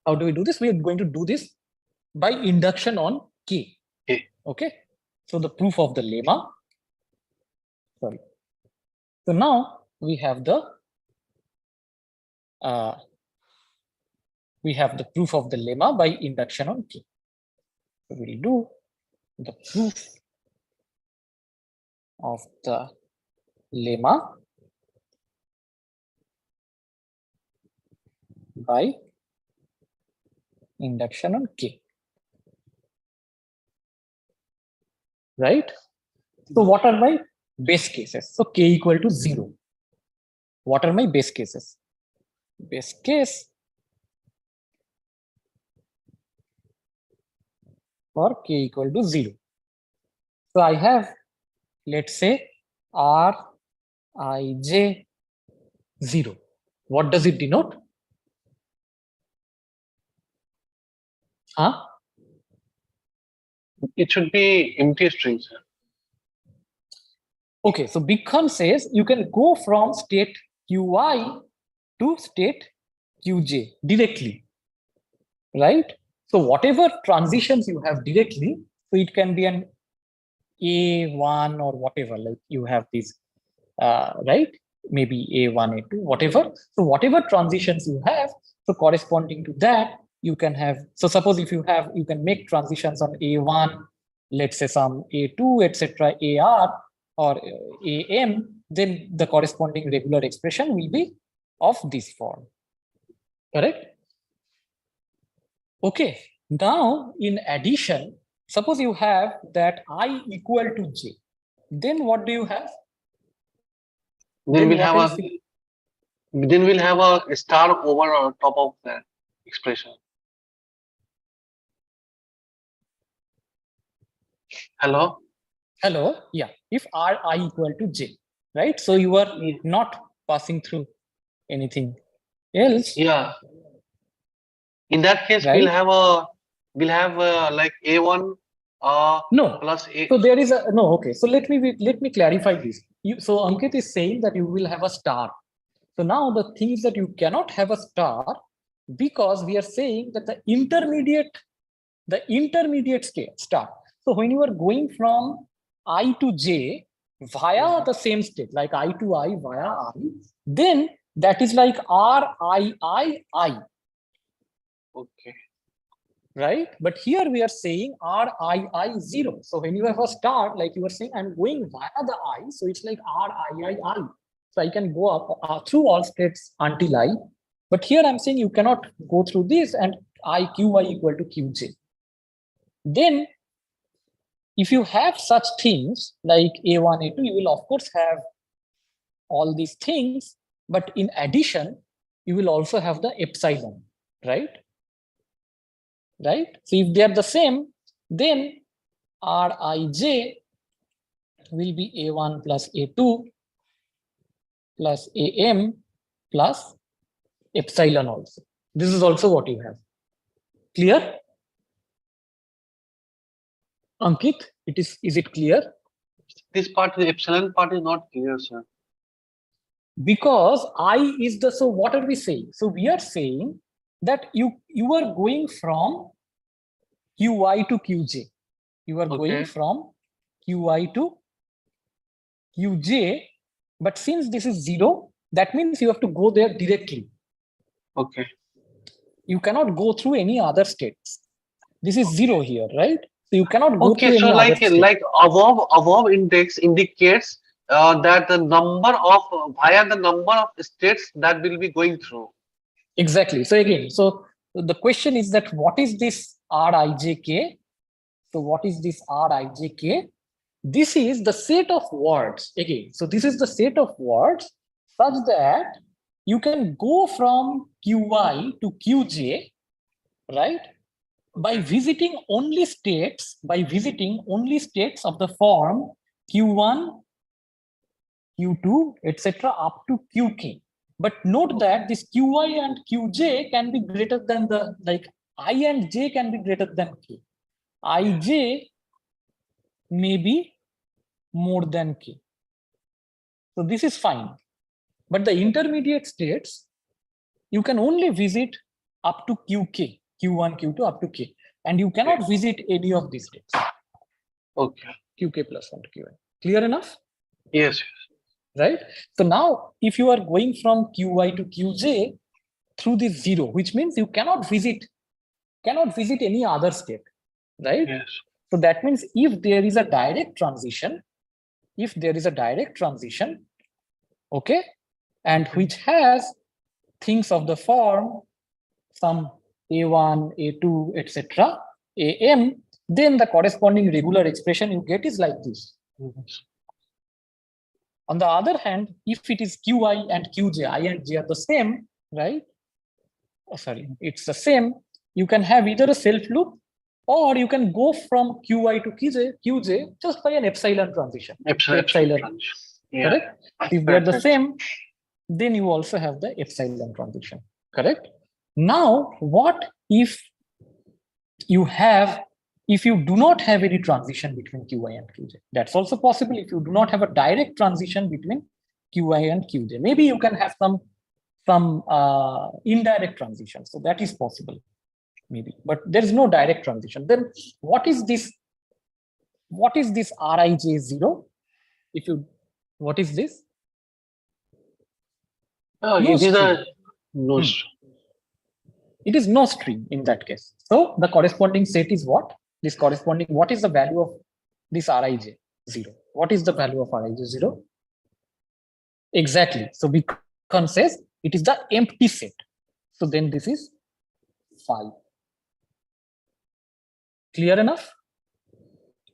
How do we do this? We are going to do this by induction on K. Okay. So the proof of the lemma. Sorry. So now we have the proof of the lemma by induction on K. So we'll do the proof of the lemma by induction on K. Right? So what are my base cases? So K equal to 0. What are my base cases? Base case for K equal to 0. So I have, let's say, Rij 0. What does it denote? Huh? It should be empty string, sir. Okay, so Bikhan says you can go from state Qi to state Qj directly, right? So whatever transitions you have directly, so it can be an A1 or whatever, like you have these, right? Maybe A1, A2, whatever. So whatever transitions you have, so corresponding to that, you can have, so suppose if you have, you can make transitions on A1, let's say some A2, etc., AR or AM, then the corresponding regular expression will be of this form, correct? Okay, now in addition, suppose you have that I equal to J, then what do you have? Then we'll have a star over on top of that expression. Hello? Hello, yeah, if I equal to J, right? So you are not passing through anything else. Yeah. In that case, right? we'll have like A1 no plus A. So there is a no. Okay, so let me clarify this. So Ankit is saying that you will have a star. So now the thing is that you cannot have a star because we are saying that the intermediate state star. So when you are going from I to J via the same state, like I to I via I, then that is like R I. Okay. Right? But here we are saying RII 0. So when you have a star, like you were saying, I'm going via the I, so it's like RII. So I can go up through all states until I. But here I'm saying you cannot go through this and IQI equal to QJ. Then if you have such things like A1, A2, you will of course have all these things, but in addition, you will also have the epsilon, right? Right? So if they are the same, then Rij will be A1 plus A2 plus AM plus epsilon also. This is also what you have. Clear? Ankit, is it clear? This part, the epsilon part is not clear, sir. Because I is the, so what are we saying? So we are saying that you are going from QI to QJ. You are going from QI to QJ, but since this is 0, that means you have to go there directly. Okay. You cannot go through any other states. This is 0 here, right? So you cannot go through any other state. Like above index indicates that the number of via the number of states that will be going through. Exactly. So again, so the question is that what is this Rijk? So what is this Rijk? This is the set of words again. So this is the set of words such that you can go from QI to QJ, right? By visiting only states, of the form Q1, Q2, etc. up to Qk. But note that this Qi and Qj can be greater than the, like I and j can be greater than k. Ij may be more than k. So this is fine. But the intermediate states, you can only visit up to Qk, Q1, Q2 up to k. And you cannot visit any of these states. Okay. Qk plus 1 to Qn. Clear enough? Yes. Right? So now, if you are going from Qi to Qj through this 0, which means you cannot visit any other state, right? Yes. So that means if there is a direct transition, okay, and which has things of the form some A1, A2, etc., AM, then the corresponding regular expression you get is like this. On the other hand, if it is Qi and Qj, I and j are the same, right? Oh, sorry, it's the same. You can have either a self loop or you can go from Qi to Qj just by an epsilon transition. Epsilon. Yeah. Correct? If they're the same, then you also have the epsilon transition. Correct? Now, what if you do not have any transition between Qi and Qj? That's also possible if you do not have a direct transition between Qi and Qj. Maybe you can have some indirect transition. So that is possible, maybe. But there is no direct transition. Then what is this what is this Rij0? If you, what is this? Oh, No it is string. a no. It is no string in that case. So the corresponding set is what? This corresponding, what is the value of this Rij0? What is the value of Rij0? Exactly. So Beacon says it is the empty set. So then this is 5. Clear enough?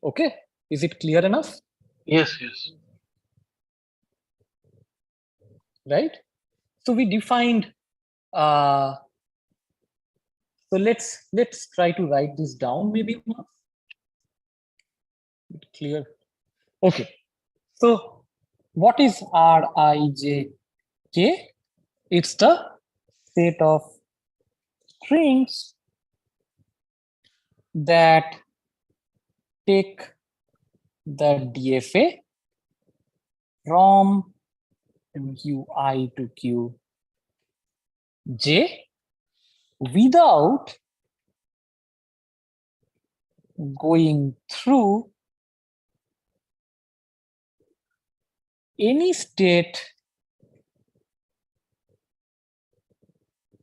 Okay. Is it clear enough? Yes, yes. Right. So we defined. So let's try to write this down. Maybe clear. Okay. So what is Rij? It's the set of strings that take the DFA from Qi to Qj without going through any state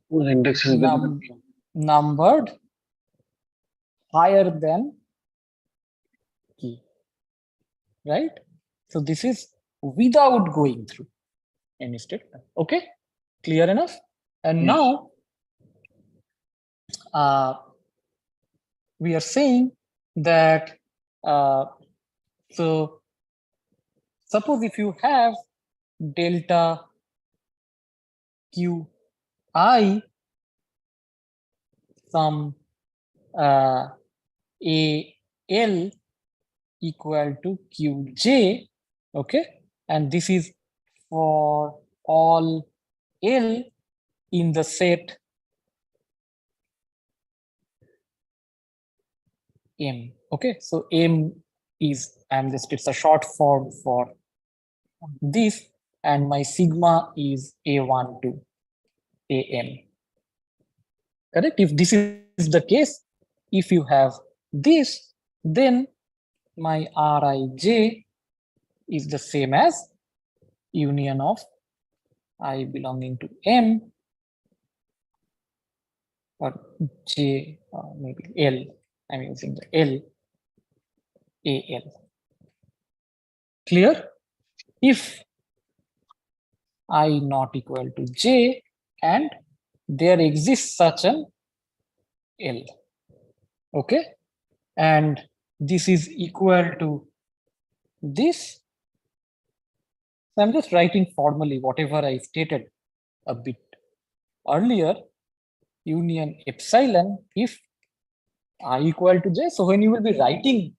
Index is numbered higher than key, right? So this is without going through any state. Okay, clear enough? And yes. now we are saying that so suppose if you have delta Qi some AL equal to Qj, okay, and this is for all L in the set M. Okay, so M is, and it's a short form for this, and my sigma is A1 to AM. Correct? If this is the case, if you have this, then my Rij is the same as union of I belonging to M or J, maybe L. I'm using the L, AL. Clear? If I not equal to J and there exists such an L, okay, and this is equal to this. So I'm just writing formally whatever I stated a bit earlier, union epsilon if I equal to J. So when you will be writing,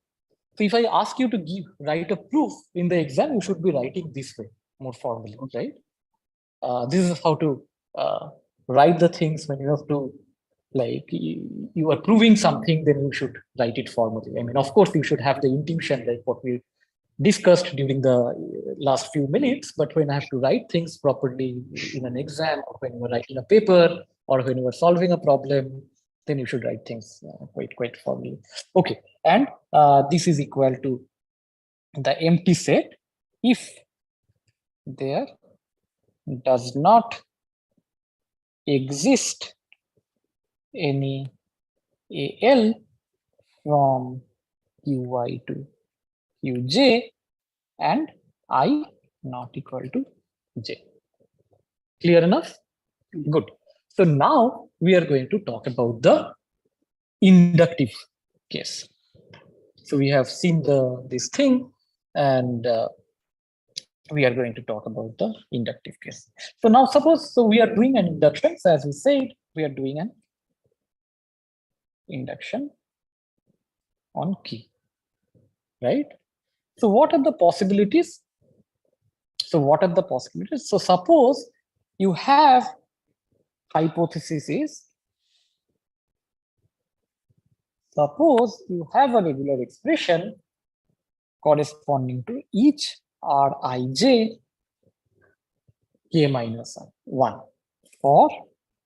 so if I ask you to write a proof in the exam, you should be writing this way, more formally, right? This is how to write the things when you have to, like, you are proving something, then you should write it formally. I mean, of course, you should have the intuition, like what we discussed during the last few minutes, but when I have to write things properly in an exam, or when you are writing a paper, or when you are solving a problem, then you should write things quite formally. Okay, and this is equal to the empty set if there does not exist any AL from Qi to Qj and I not equal to J. Clear enough? Good. So now we are going to talk about the inductive case. So we have seen this thing, and we are going to talk about the inductive case. So now suppose, so we are doing an induction. So as we said, we are doing an induction on key, right? So what are the possibilities? So what are the possibilities? So suppose you have, hypothesis is, suppose you have a regular expression corresponding to each Rij k minus 1 for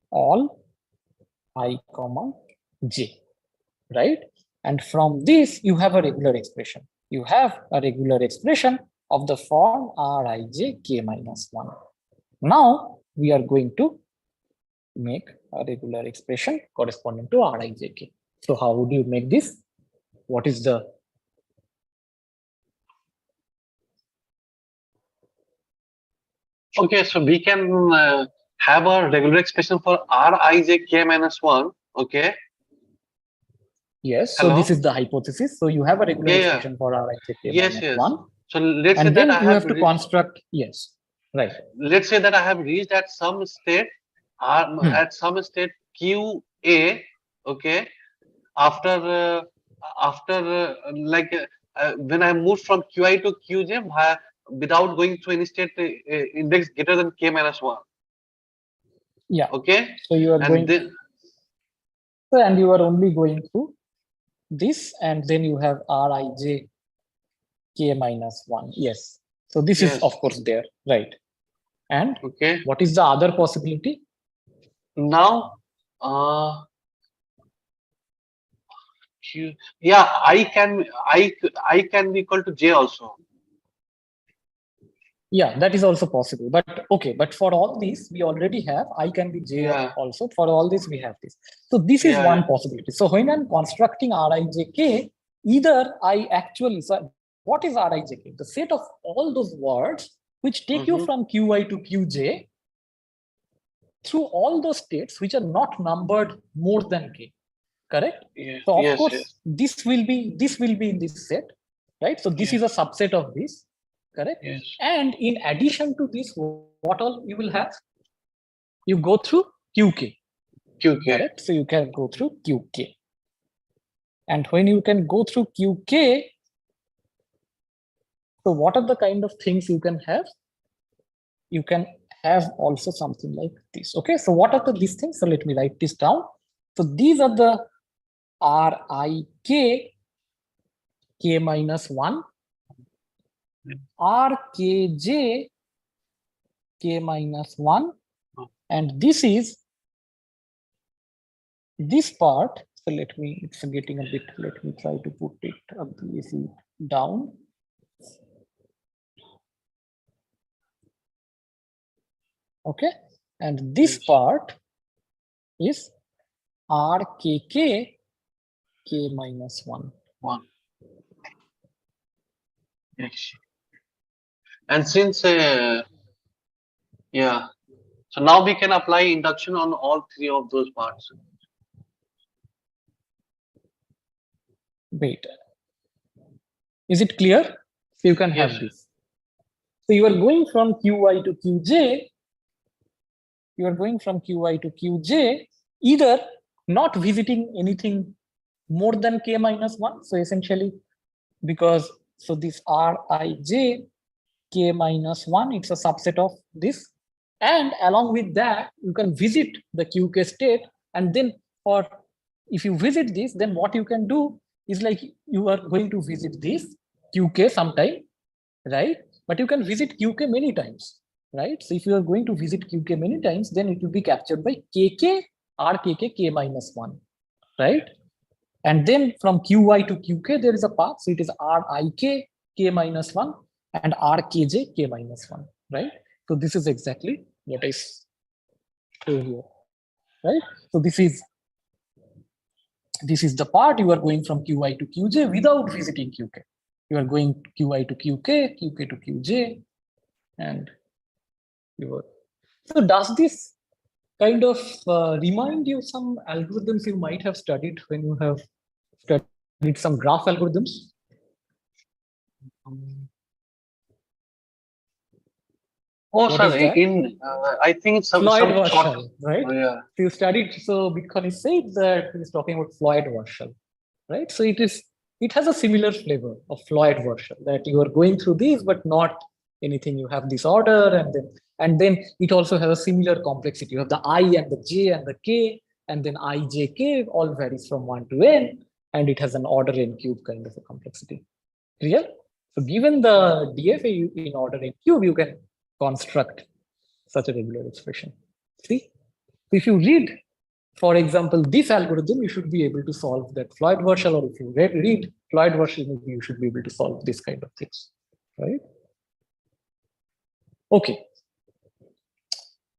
all I comma j, right? And from this you have a regular expression. you have a regular expression of the form Rij k minus 1. Now we are going to make a regular expression corresponding to Rij k. So how would you make this? What is the Okay, so we can have a regular expression for Rij k minus 1. Okay. yes? So Hello. this is the hypothesis. So you have a regular Yeah, expression for Rij k yes, minus yes. 1. So let's say And that then I you have have to construct, yes, right. let's say that I have reached at some state at some state QA, okay, after when I moved from QI to QJ without going to any state index greater than k minus 1. Yeah. Okay. So you are And going, then and you are only going through this, and then you have Rij k minus 1. Yes. So this is yes. of course there, right? And Okay. what is the other possibility? Now yeah, I can be equal to J also. Yeah, that is also possible. But okay, but for all these, we already have I can be J Yeah. also. For all this, we have this. So this is one possibility. So when I'm constructing Rijk, either I actually, so what is Rijk? The set of all those words which take you from Qi to Qj through all those states which are not numbered more than k. Correct? Yeah. So of Yes, course, yes. this will be in this set, right? So this is a subset of this, correct? Yes. And in addition to this, what all you will have? You go through QK. QK. Correct? So you can go through QK. And when you can go through QK, so what are the kind of things you can have? You can have also something like this. Okay, so what are these things? So let me write this down. So these are the Rik k minus 1, Rkj k minus 1, and this is this part. So let me, it's getting a bit, let me try to put it a bit down. Okay, and this part is Rkk k minus 1. Yes. And since yeah, so now we can apply induction on all three of those parts. Wait, is it clear? So you can have this. So you are going from Qi to Qj. You are going from Qi to Qj, either not visiting anything more than k minus 1. So essentially, because so this Rij k minus 1, it's a subset of this. And along with that, you can visit the QK state. And then for if you visit this, then what you can do is like you are going to visit this QK sometime, right? But you can visit QK many times, right? So if you are going to visit QK many times, then it will be captured by KK Rkk k minus 1, right? And then from Qi to Qk, there is a path. So it is Rik k minus 1 and Rkj k minus 1, right? So this is exactly what I show here, right? So this is the part you are going from Qi to Qj without visiting Qk. You are going Qi to Qk, Qk to Qj, and you are. So does this kind of remind you some algorithms you might have studied when you have studied some graph algorithms? Oh, What sir, is that? I think it's some Floyd-Warshall, short. right? Oh, yeah. So you studied, so Bitcoin said that he's talking about Floyd-Warshall, right? So it has a similar flavor of Floyd-Warshall, that you are going through these, but not anything. You have this order, and then it also has a similar complexity. You have the I and the J and the K, and then I, J, K all varies from 1 to n, and it has an order n cube kind of a complexity. Clear? So given the DFA in order n cube, you can construct such a regular expression. See, if you read for example, this algorithm, you should be able to solve that Floyd-Warshall, or if you read Floyd-Warshall, maybe you should be able to solve this kind of things, right? Okay.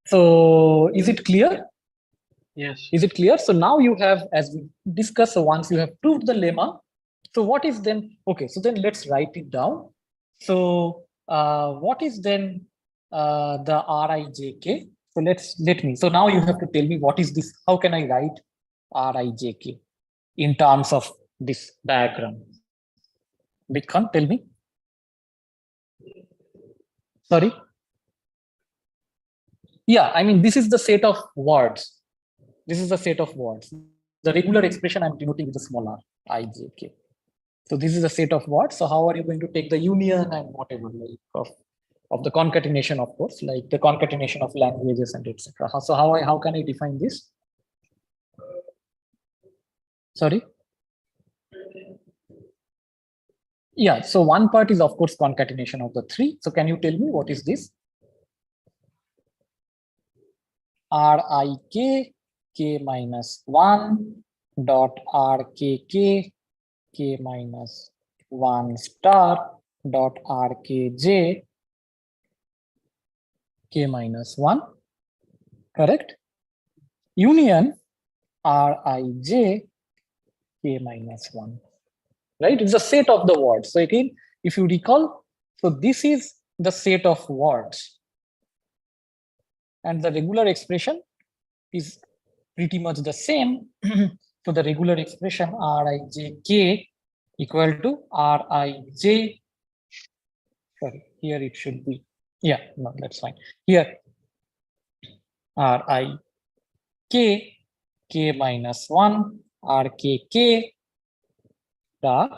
So is it clear? Yes. Is it clear? So now you have, as we discussed, so once you have proved the lemma, so what is then, okay, so then let's write it down. So what is then the Rijk? So let me, so now you have to tell me what is this, how can I write Rijk in terms of this diagram? Bikhan, tell me. Sorry. Yeah, I mean, this is the set of words. This is the set of words. The regular expression I'm denoting with a small r, ijk. So this is a set of words. So how are you going to take the union and whatever, like of the concatenation, of course, like the concatenation of languages and etc. So how can I define this? Sorry. Yeah. So one part is of course concatenation of the three. So can you tell me what is this? Rik k minus 1 dot rkk k minus 1 star dot rkj k minus 1, correct? Union rij k minus 1, right? It's a set of the words. So again, if you recall, so this is the set of words, and the regular expression is pretty much the same. So the regular expression Rijk equal to Rij. Sorry, here it should be. Yeah, no, that's fine. Here Rik k minus 1 rkk the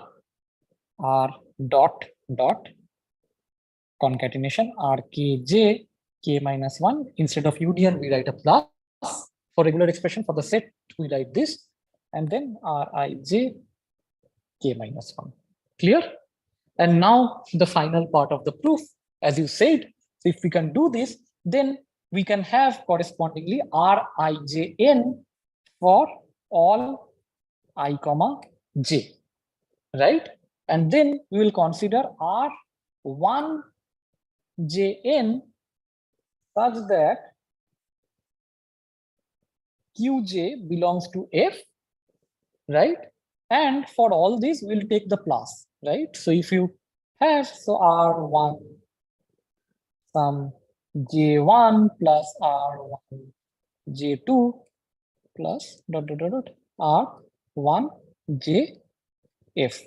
r dot concatenation rkj k minus 1. Instead of union, we write a plus. For regular expression for the set, we write this, and then rij k minus 1. Clear? And now the final part of the proof, as you said, so if we can do this, then we can have correspondingly Rijn for all I comma j, right? And then we will consider R1jn such that Qj belongs to F, right? And for all these, we'll take the plus, right? So if you have, so R1 some J1 plus R1 J2 plus dot dot dot dot R1 JF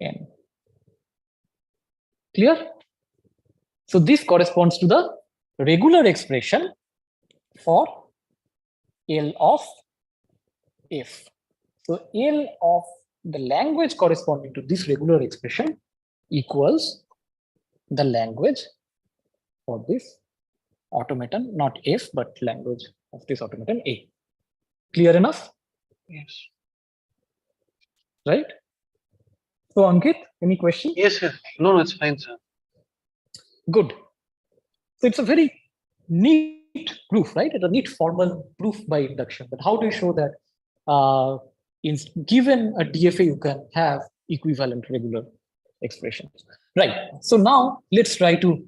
n. Clear? So this corresponds to the regular expression for L of F. So L of the language corresponding to this regular expression equals the language for this automaton, not F, but language of this automaton A. Clear enough? Yes. Right? So Ankit, any question? Yes, sir. No, it's fine, sir. Good. So it's a very neat proof, right? It's a neat formal proof by induction. But how do you show that in given a DFA, you can have equivalent regular expressions, right? So now let's try to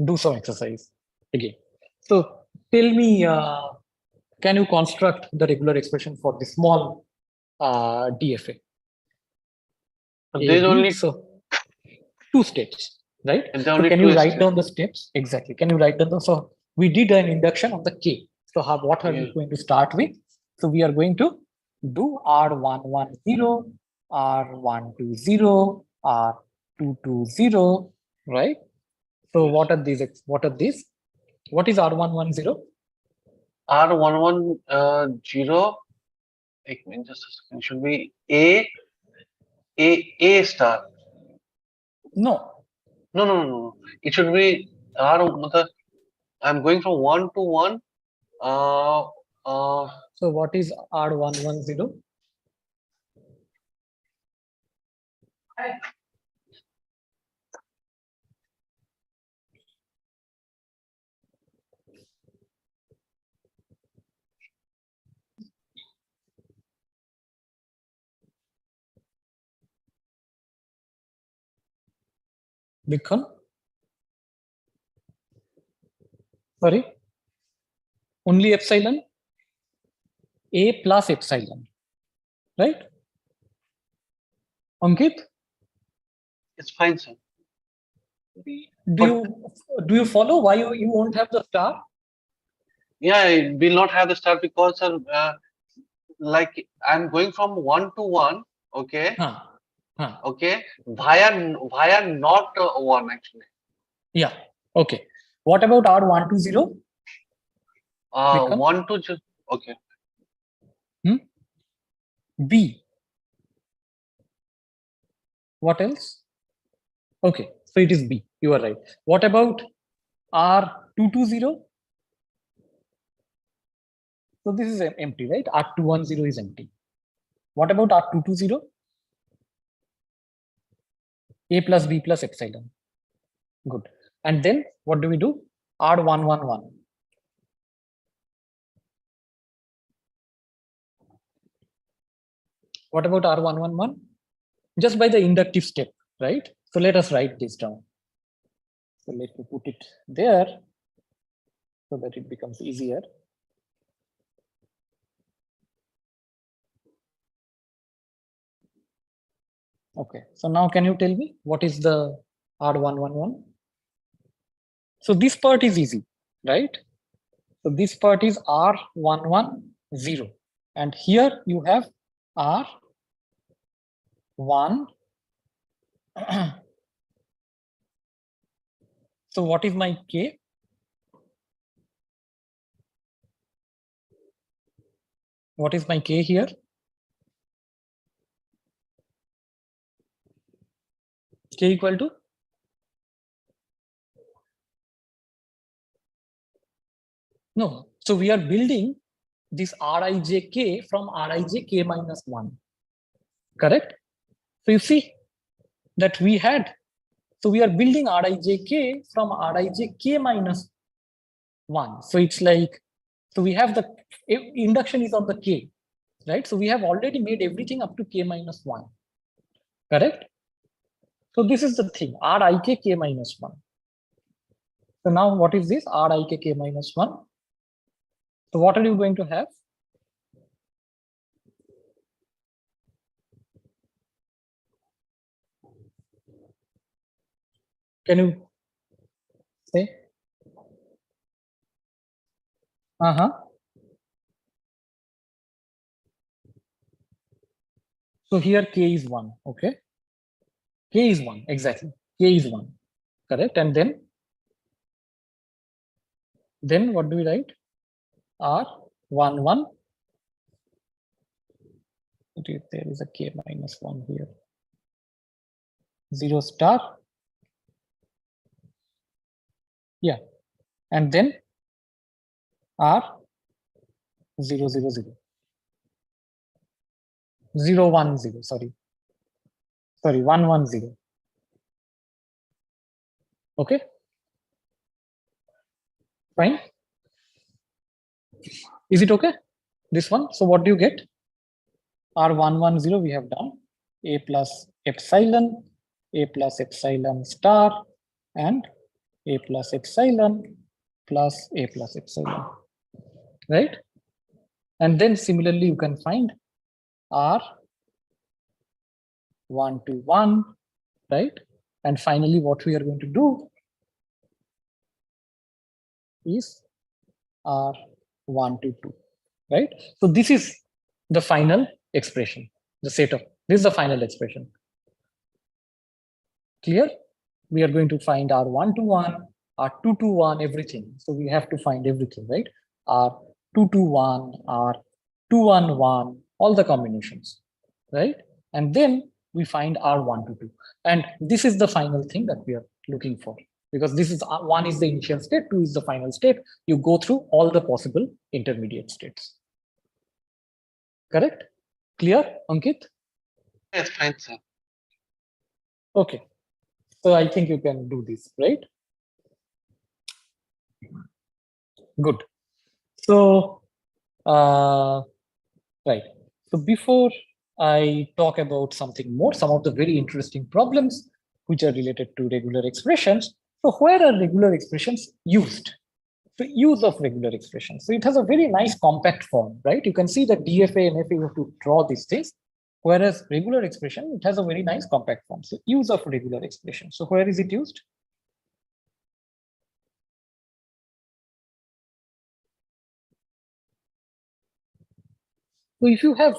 do some exercise again. So tell me, can you construct the regular expression for the small DFA? There's only So two steps, right? So only can two you write steps. down the steps? Exactly. Can you write down the, so we did an induction of the K. So what are Yeah. we going to start with? So we are going to do R110, R120, R220, right? So Yes. what are these? What are these? What is R110? R110. Ek minute, just a second. Should be A star. No. No. It should be R. I'm going from 1 to 1. Uh, So what is R110? Big sorry, only epsilon, A plus epsilon, right? Ankit, It's fine, sir. do you follow why you won't have the star? Yeah, it will not have the star because like I'm going from 1 to 1, okay, okay, via not 1 actually. Yeah. Okay. What about R120? 1 to just okay. B. What else? Okay, so it is B. You are right. What about R220? So this is empty, right? R210 is empty. What about R220? A plus B plus epsilon. Good. And then what do we do? R111. What about R111? Just by the inductive step, right? So let us write this down. So let me put it there so that it becomes easier. Okay, so now can you tell me what is the R111? So this part is easy, right? So this part is R110. And here you have R1. So what is my K? What is my K here? K equal to? No. So we are building this Rijk from Rijk minus 1. Correct? So you see that we had, so we are building Rijk from Rijk minus 1. So it's like, so we have the induction is on the K, right? So we have already made everything up to K minus 1. Correct? So this is the thing, Rik K minus 1. So now what is this? Rik K minus 1. So what are you going to have? Can you say? So here K is 1, okay? K is 1, exactly. K is 1, correct? And then what do we write? R11. There is a K minus 1 here. 0 star. Yeah. And then R 0, 0, 0. 0, 1, 0, sorry. Sorry, 1, 1, 0. Okay. Fine. Is it okay? This one. So what do you get? R110 we have done. A plus epsilon, A plus epsilon star, and A plus epsilon plus A plus epsilon. Right? And then similarly, you can find R121, right? And finally, what we are going to do is R122, right? So this is the final expression, the set of, this is the final expression. Clear? We are going to find R121, R221, everything. So we have to find everything, right? R221, R211, all the combinations, right? And then we find R122. And this is the final thing that we are looking for, because this is one is the initial state, 2 is the final state. You go through all the possible intermediate states. Correct? Clear, Ankit? Yes, fine, sir. Okay. So I think you can do this, right? Good. So, right. So before I talk about something more, some of the very interesting problems, which are related to regular expressions. So where are regular expressions used? The use of regular expressions. So it has a very nice compact form, right? You can see that DFA and FA, you have to draw these things. Whereas regular expression, it has a very nice compact form. So use of regular expression. So where is it used? So if you have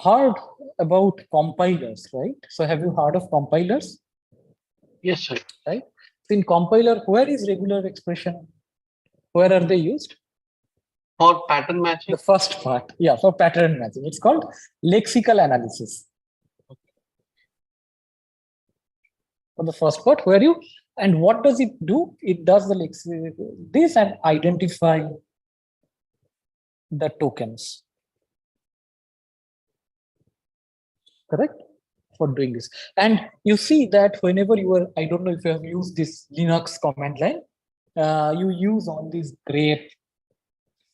heard about compilers, right? So have you heard of compilers? Yes, sir. Right. So in compiler, where is regular expression? Where are they used? For pattern matching. The first part, yeah, for pattern matching. It's called lexical analysis. For the first part, where you, and what does it do? It does the this and identify the tokens. Correct? For doing this. And you see that whenever you are, I don't know if you have used this Linux command line, you use all these grep,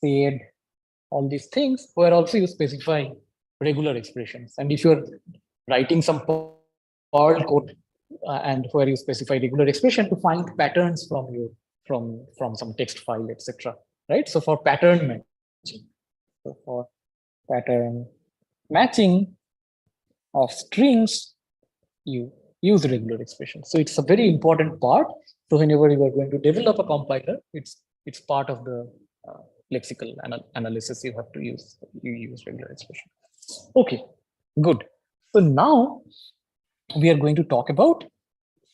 sed, all these things, where also you specify regular expressions. And if you're writing some Perl code and where you specify regular expression to find patterns from your from some text file, etc. Right? So for pattern matching, so for pattern matching of strings, you use regular expressions. So it's a very important part. So whenever you are going to develop a compiler, it's part of the lexical analysis you have to use. You use regular expression. Okay, good. So now we are going to talk about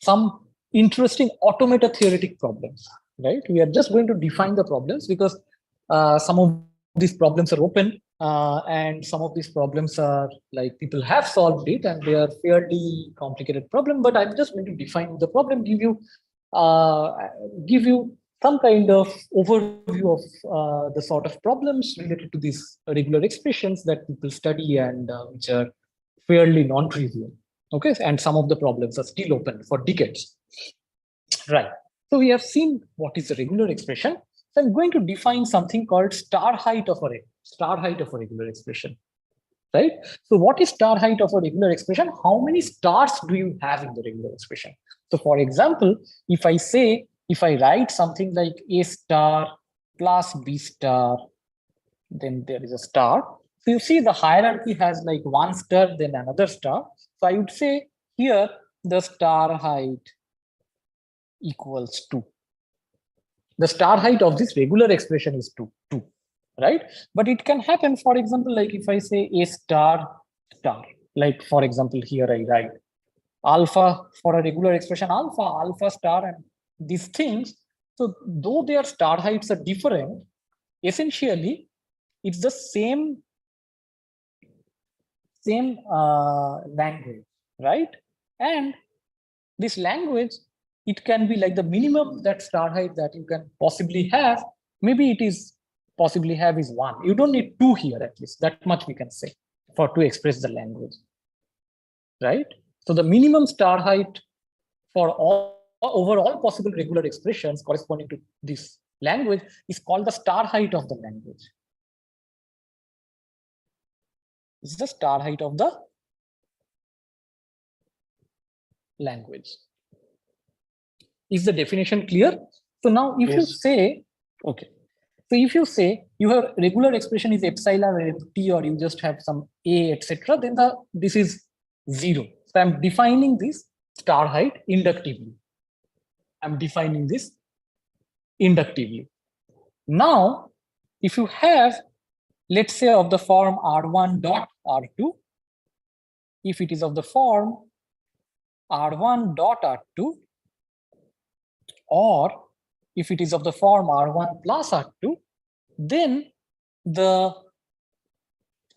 some interesting automata theoretic problems, right? We are just going to define the problems because some of these problems are open and some of these problems are like people have solved it and they are fairly complicated problem, but I'm just going to define the problem, give you some kind of overview of the sort of problems related to these regular expressions that people study and which are fairly non-trivial. Okay, and some of the problems are still open for decades. Right. So we have seen what is a regular expression. So I'm going to define something called star height of a regular expression. Right. So what is star height of a regular expression? How many stars do you have in the regular expression? So for example, if I write something like A star plus B star, then there is a star. So you see the hierarchy has like one star, then another star. So I would say here the star height equals 2. The star height of this regular expression is 2, right? But it can happen, for example, like if I say A star star, like for example, here I write alpha for a regular expression, alpha star, and these things. So though their star heights are different, essentially it's the same language, right? And this language, it can be like the minimum that star height that you can possibly have. Maybe it is possibly have is 1. You don't need 2 here, at least that much we can say to express the language, right? So the minimum star height for over all possible regular expressions corresponding to this language is called the star height of the language. This is the star height of the language. Is the definition clear? So now if you say, okay, so if you say you have regular expression is epsilon or t, or you just have some a, etc., then this is 0. So I'm defining this star height inductively. I'm defining this inductively. Now, if you have, let's say, of the form R1 dot R2, if it is of the form R1 dot R2, or if it is of the form R1 plus R2, then the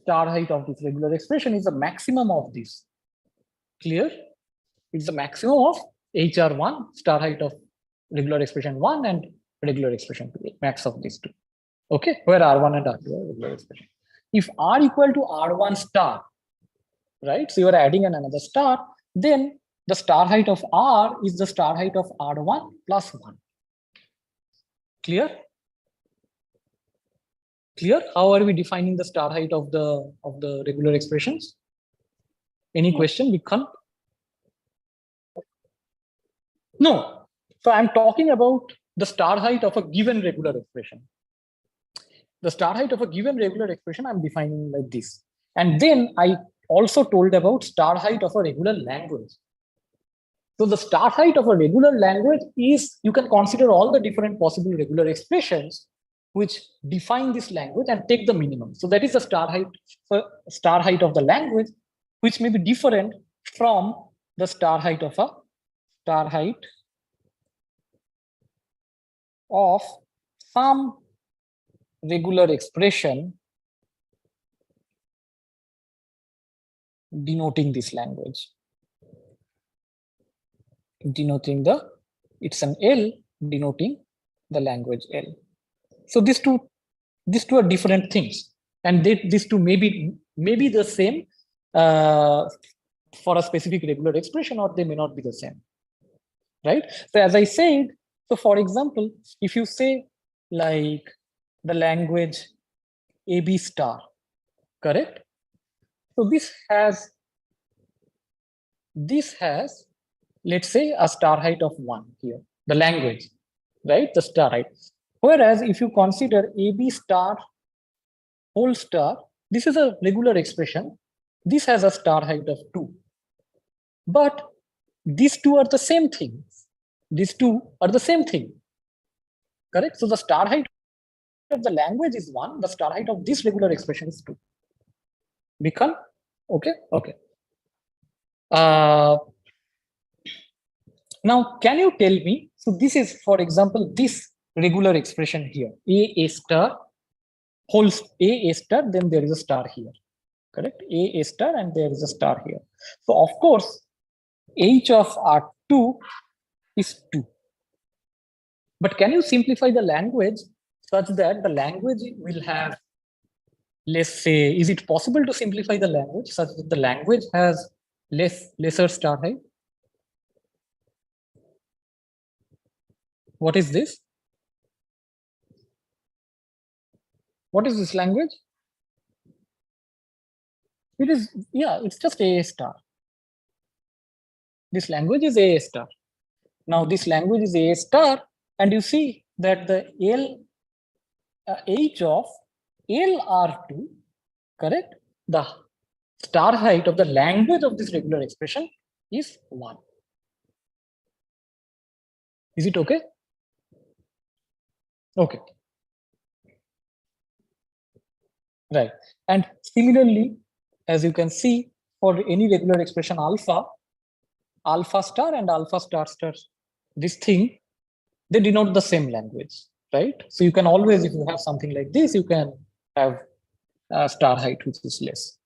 star height of this regular expression is the maximum of this. Clear? It's the maximum of HR1, star height of regular expression 1 and regular expression 2, max of these two. Okay, where R1 and R2 are regular expression. If R equal to R1 star, right? So you are adding another star, then the star height of R is the star height of R1 plus 1. Clear? Clear? How are we defining the star height of the regular expressions? Any question, Vikhan? No. So I'm talking about the star height of a given regular expression. The star height of a given regular expression I'm defining like this. And then I also told about star height of a regular language. So the star height of a regular language is, you can consider all the different possible regular expressions which define this language and take the minimum. So that is the star height of the language, which may be different from the star height of some regular expression denoting this language. It's an L denoting the language L. So these two are different things, and these two may be the same for a specific regular expression, or they may not be the same, right? So as I said, so for example, if you say like the language AB star, correct? So this has, let's say, a star height of 1 here, the language, right? The star height. Whereas if you consider AB star whole star, this is a regular expression. This has a star height of 2. But these two are the same thing. These two are the same thing, correct? So the star height of the language is 1. The star height of this regular expression is 2. Become okay? Okay. Now, can you tell me, so this is, for example, this regular expression here, A star, whole A star, then there is a star here, correct? A star, and there is a star here. So, of course, H of R2 is 2. But can you simplify the language such that the language will have, let's say, is it possible to simplify the language such that the language has lesser star height? What is this? What is this language? It is, yeah, it's just A star. This language is A star. Now this language is A star, and you see that the H of LR2, correct? The star height of the language of this regular expression is 1. Is it okay? Okay. Right. And similarly, as you can see, for any regular expression alpha star and alpha star star, this thing, they denote the same language, right? So you can always, if you have something like this, you can have a star height which is less,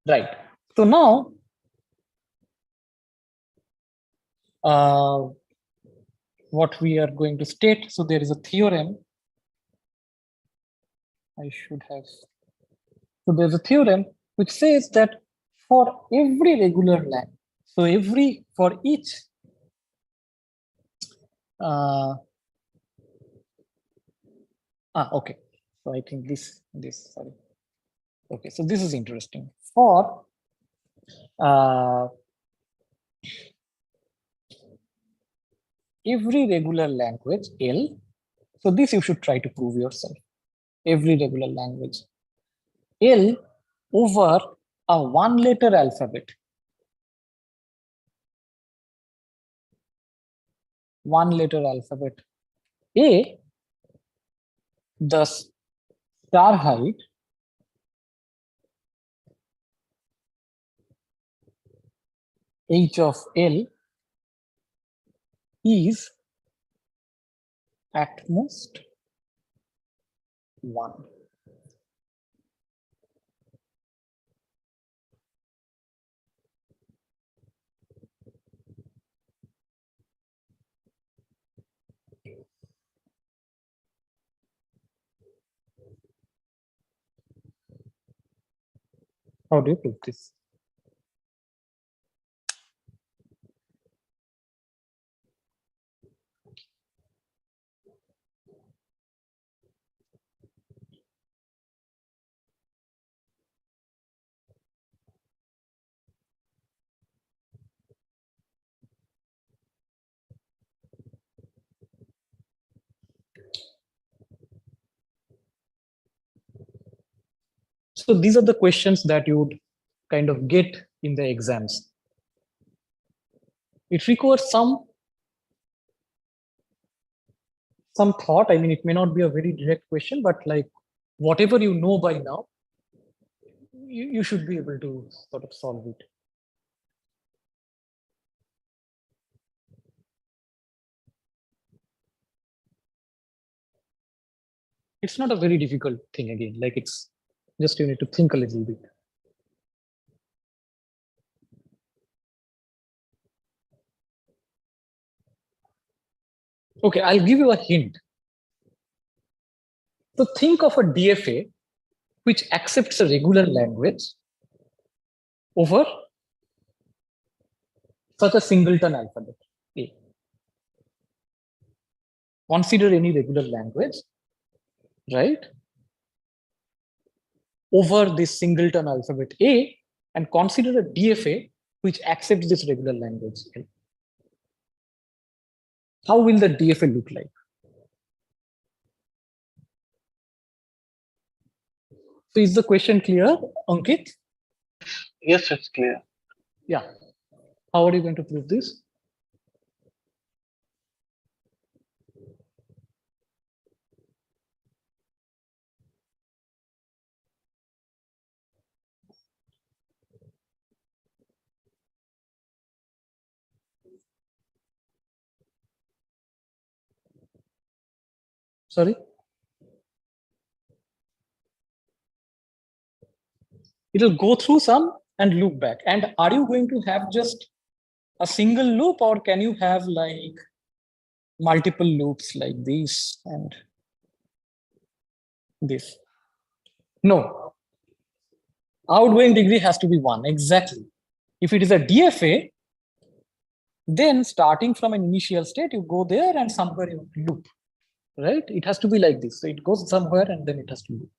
right? So now, what we are going to state, so there is a theorem. I should have. So there's a theorem which says that for every regular line, so for each okay. So I think this, sorry. Okay, so this is interesting. For every regular language L, so this you should try to prove yourself. Every regular language L over a 1-letter alphabet. 1-letter alphabet A, the star height H of L is at most 1. How do you prove this? So these are the questions that you would kind of get in the exams. It requires some thought. I mean, it may not be a very direct question, but like whatever you know by now, you should be able to sort of solve it. It's not a very difficult thing again, like it's just you need to think a little bit. Okay, I'll give you a hint. So think of a DFA which accepts a regular language over such a singleton alphabet A. Consider any regular language, right, over this singleton alphabet A, and consider a DFA which accepts this regular language A. How will the DFA look like? So is the question clear, Ankit? Yes, it's clear. Yeah. How are you going to prove this? Sorry? It'll go through some and loop back. And are you going to have just a single loop, or can you have like multiple loops like this and this? No. Outgoing degree has to be 1. Exactly. If it is a DFA, then starting from an initial state, you go there and somewhere you loop, right? It has to be like this. So it goes somewhere and then it has to loop.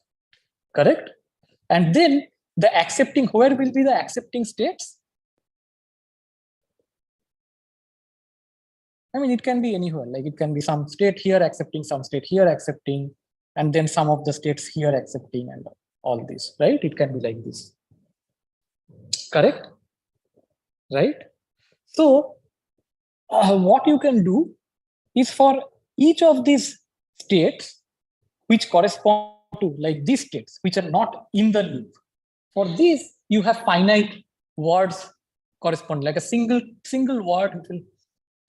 Correct? And then the accepting, where will be the accepting states? I mean, it can be anywhere. Like it can be some state here accepting, some state here accepting, and then some of the states here accepting, and all this, right? It can be like this. Correct? Right? So what you can do is for each of these states which correspond to like these states which are not in the loop, for this you have finite words correspond, like a single word which will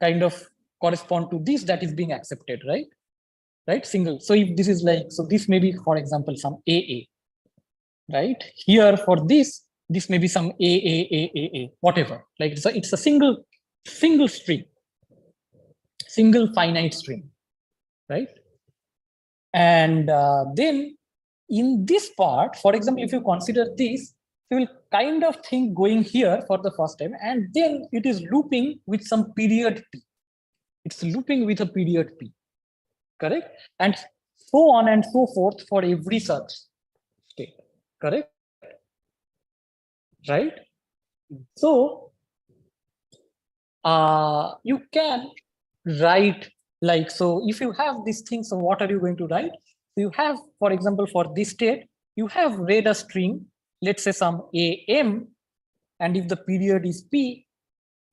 kind of correspond to this that is being accepted, right? Single. So if this is like, so this may be, for example, some AA, right? Here for this may be some A, whatever. Like it's a single string, single finite string, right? And then in this part, for example, if you consider this, you will kind of think going here for the first time, and then it is looping with some period P. It's looping with a period P, correct? And so on and so forth for every such state, correct? Right? So you can write like, so if you have these things, so what are you going to write? You have, for example, for this state, you have read a string, let's say some AM, and if the period is P,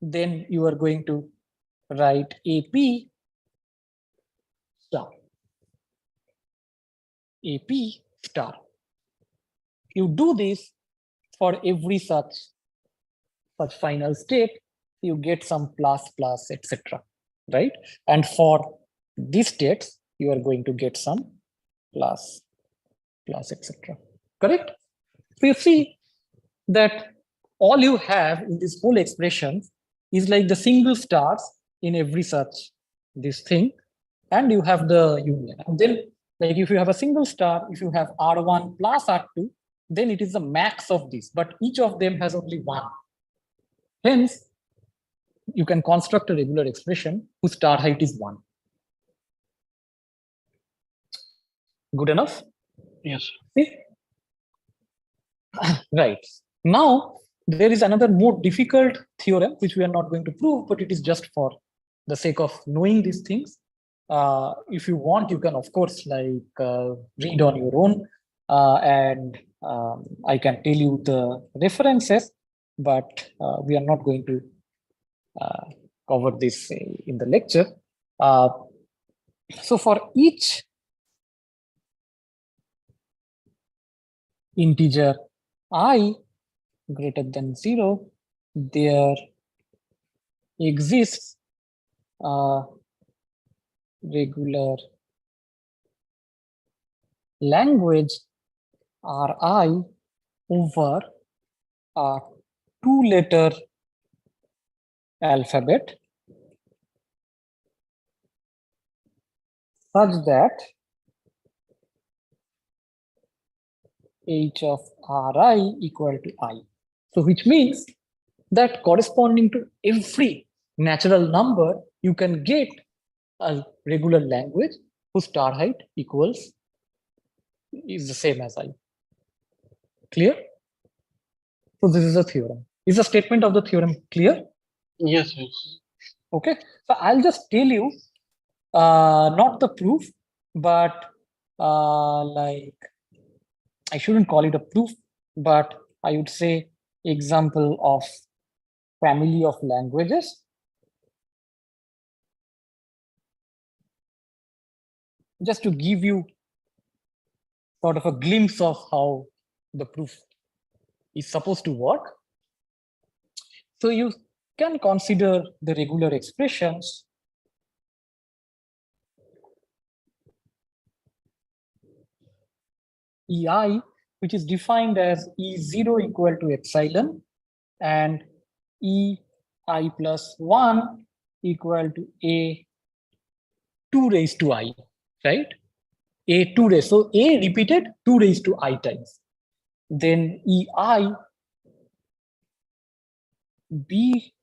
then you are going to write AP star. AP star. You do this for every such final state, you get some plus, etc. Right? And for these states, you are going to get some plus, etc. Correct? So you see that all you have in this whole expression is like the single stars in every such this thing, and you have the union. And then, like if you have a single star, if you have R1 plus R2, then it is the max of this, but each of them has only 1. Hence, you can construct a regular expression whose star height is 1. Good enough? Yes. See? Right. Now, there is another more difficult theorem, which we are not going to prove, but it is just for the sake of knowing these things. If you want, you can, of course, like read on your own and I can tell you the references, but we are not going to cover this in the lecture. So for each integer I greater than 0, there exists a regular language Ri over a 2-letter alphabet such that h of Ri equal to I. So which means that corresponding to every natural number, you can get a regular language whose star height is the same as I. Clear? So this is a theorem. Is the statement of the theorem clear? Yes, yes. Okay. So I'll just tell you, not the proof, but like, I shouldn't call it a proof, but I would say example of family of languages. Just to give you sort of a glimpse of how the proof is supposed to work. So you can consider the regular expressions EI, which is defined as E0 equal to epsilon and EI plus 1 equal to A 2 raised to I, right? A 2 raised, so A repeated 2 raised to I times. Then EI B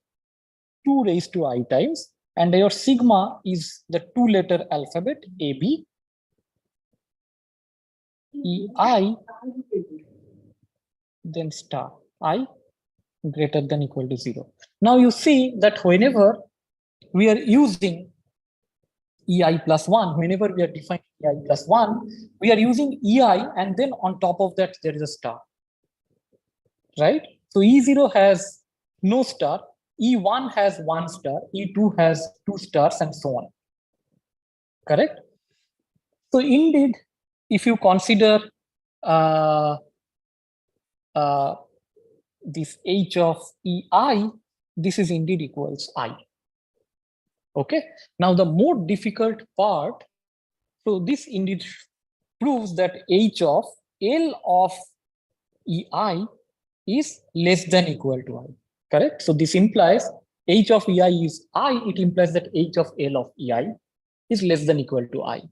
2 raised to I times, and your sigma is the 2-letter alphabet AB. EI then star I greater than equal to 0. Now you see that whenever we are using EI plus 1, whenever we are defining EI plus 1, we are using EI, and then on top of that there is a star, right? So E0 has no star, E1 has 1 star, E2 has 2 stars, and so on. Correct? So indeed, if you consider this h of EI, this is indeed equals I. Okay. Now the more difficult part, so this indeed proves that h of L of EI is less than equal to I. Correct? So this implies h of EI is I, it implies that h of L of EI is less than equal to I.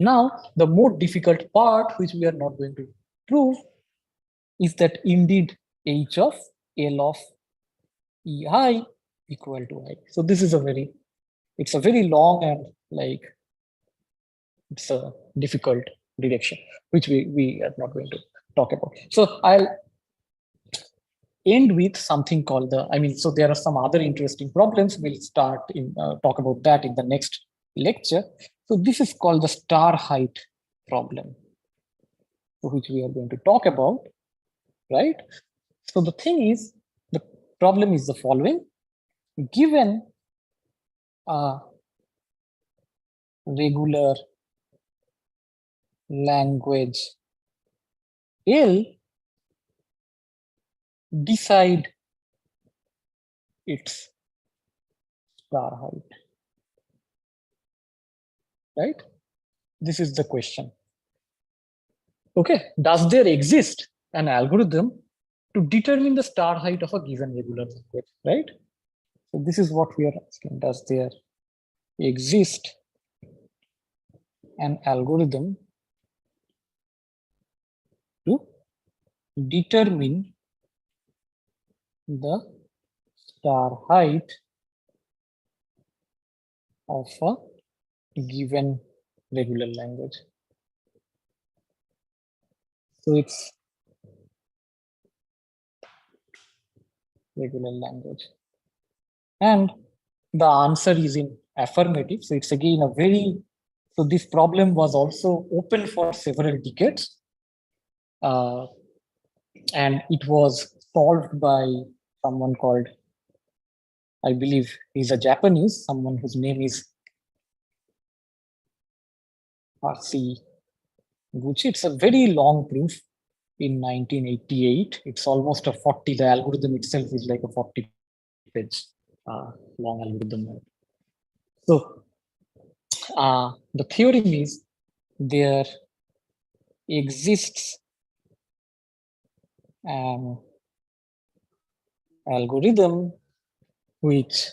Now, the more difficult part, which we are not going to prove, is that indeed h of L of EI equal to I. So this is it's a very long and like, it's a difficult direction, which we are not going to talk about. So I'll end with something called so there are some other interesting problems. We'll start in talk about that in the next lecture. So this is called the star height problem, which we are going to talk about, right? So the thing is, the problem is the following. Given a regular language L, decide its star height, right? This is the question. Okay, does there exist an algorithm to determine the star height of a given regular language, right? So this is what we are asking. Does there exist an algorithm to determine the star height of a given regular language? So it's regular language. And the answer is in affirmative. So it's again so this problem was also open for several decades. and it was solved by someone called, I believe he's a Japanese, someone whose name is R.C. Gucci. It's a very long proof in 1988. It's almost a 40, the algorithm itself is like a 40-page long algorithm. So the theorem is there exists an algorithm which,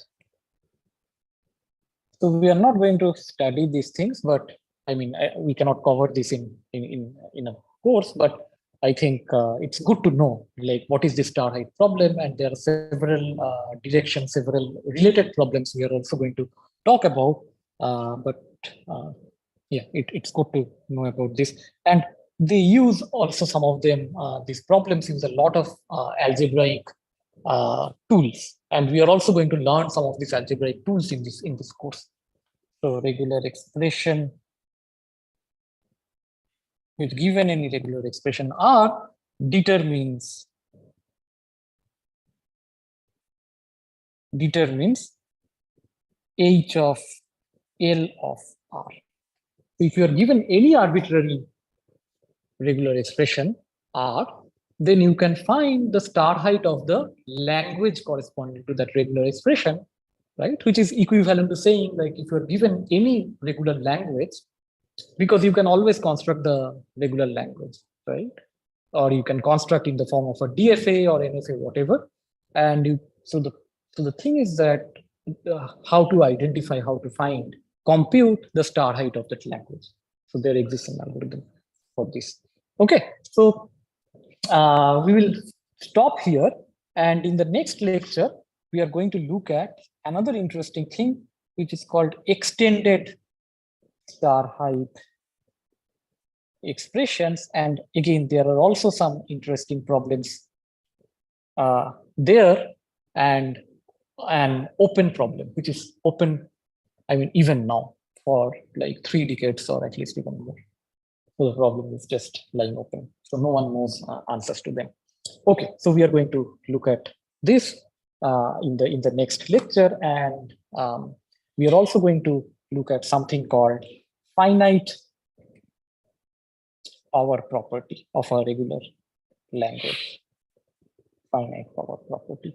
so we are not going to study these things, but I mean, we cannot cover this in a course, but I think it's good to know, like, what is the star height problem, and there are several directions, several related problems we are also going to talk about. But yeah, it's good to know about this. And they use also some of them, these problems use a lot of algebraic tools. And we are also going to learn some of these algebraic tools in this course. So regular expression, with given any regular expression R determines H of L of R. If you are given any arbitrary regular expression R, then you can find the star height of the language corresponding to that regular expression, right? Which is equivalent to saying, like, if you're given any regular language, because you can always construct the regular language, right? Or you can construct in the form of a DFA or NFA, whatever. And so the thing is that how to identify, how to find, compute the star height of that language. So there exists an algorithm for this. Okay, so we will stop here, and in the next lecture we are going to look at another interesting thing, which is called extended star height expressions. And again, there are also some interesting problems there, and an open problem, which is open, I mean, even now for like 3 decades or at least even more. So the problem is just lying open. So no one knows answers to them. Okay, so we are going to look at this in the next lecture, and we are also going to look at something called finite power property of a regular language. Finite power property,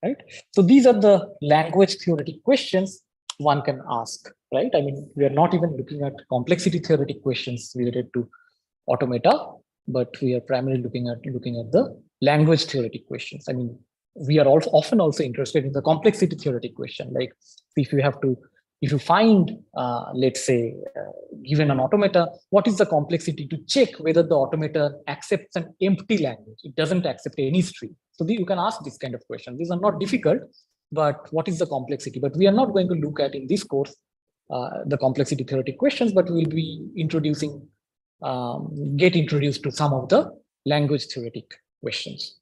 right? So these are the language theoretic questions one can ask, right? I mean, we are not even looking at complexity theoretic questions related to automata, but we are primarily looking at the language theoretic questions. I mean, we are also often interested in the complexity theoretic question, like if you find, let's say, given an automata, what is the complexity to check whether the automata accepts an empty language? It doesn't accept any string. So you can ask this kind of question. These are not difficult, but what is the complexity? But we are not going to look at in this course the complexity theoretic questions, but we will be introducing, get introduced to some of the language theoretic questions.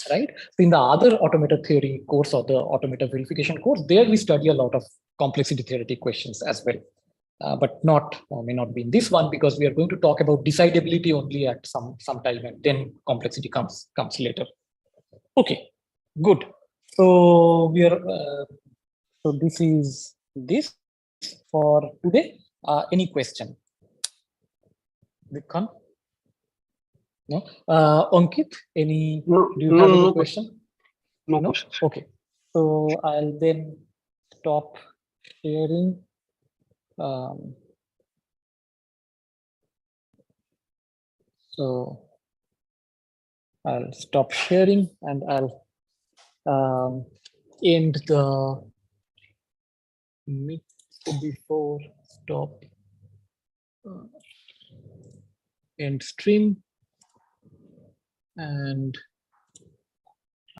Right. So in the other automata theory course or the automata verification course, there we study a lot of complexity theoretic questions as well, but may not be in this one, because we are going to talk about decidability only at some time, and then complexity comes later. Okay, good. So we are so this is this for today. Any question? Vikram? No. Ankit, any? No, do you have any question? No questions. Okay. So I'll then stop sharing. So I'll stop sharing, and I'll end the meet before stop end stream, and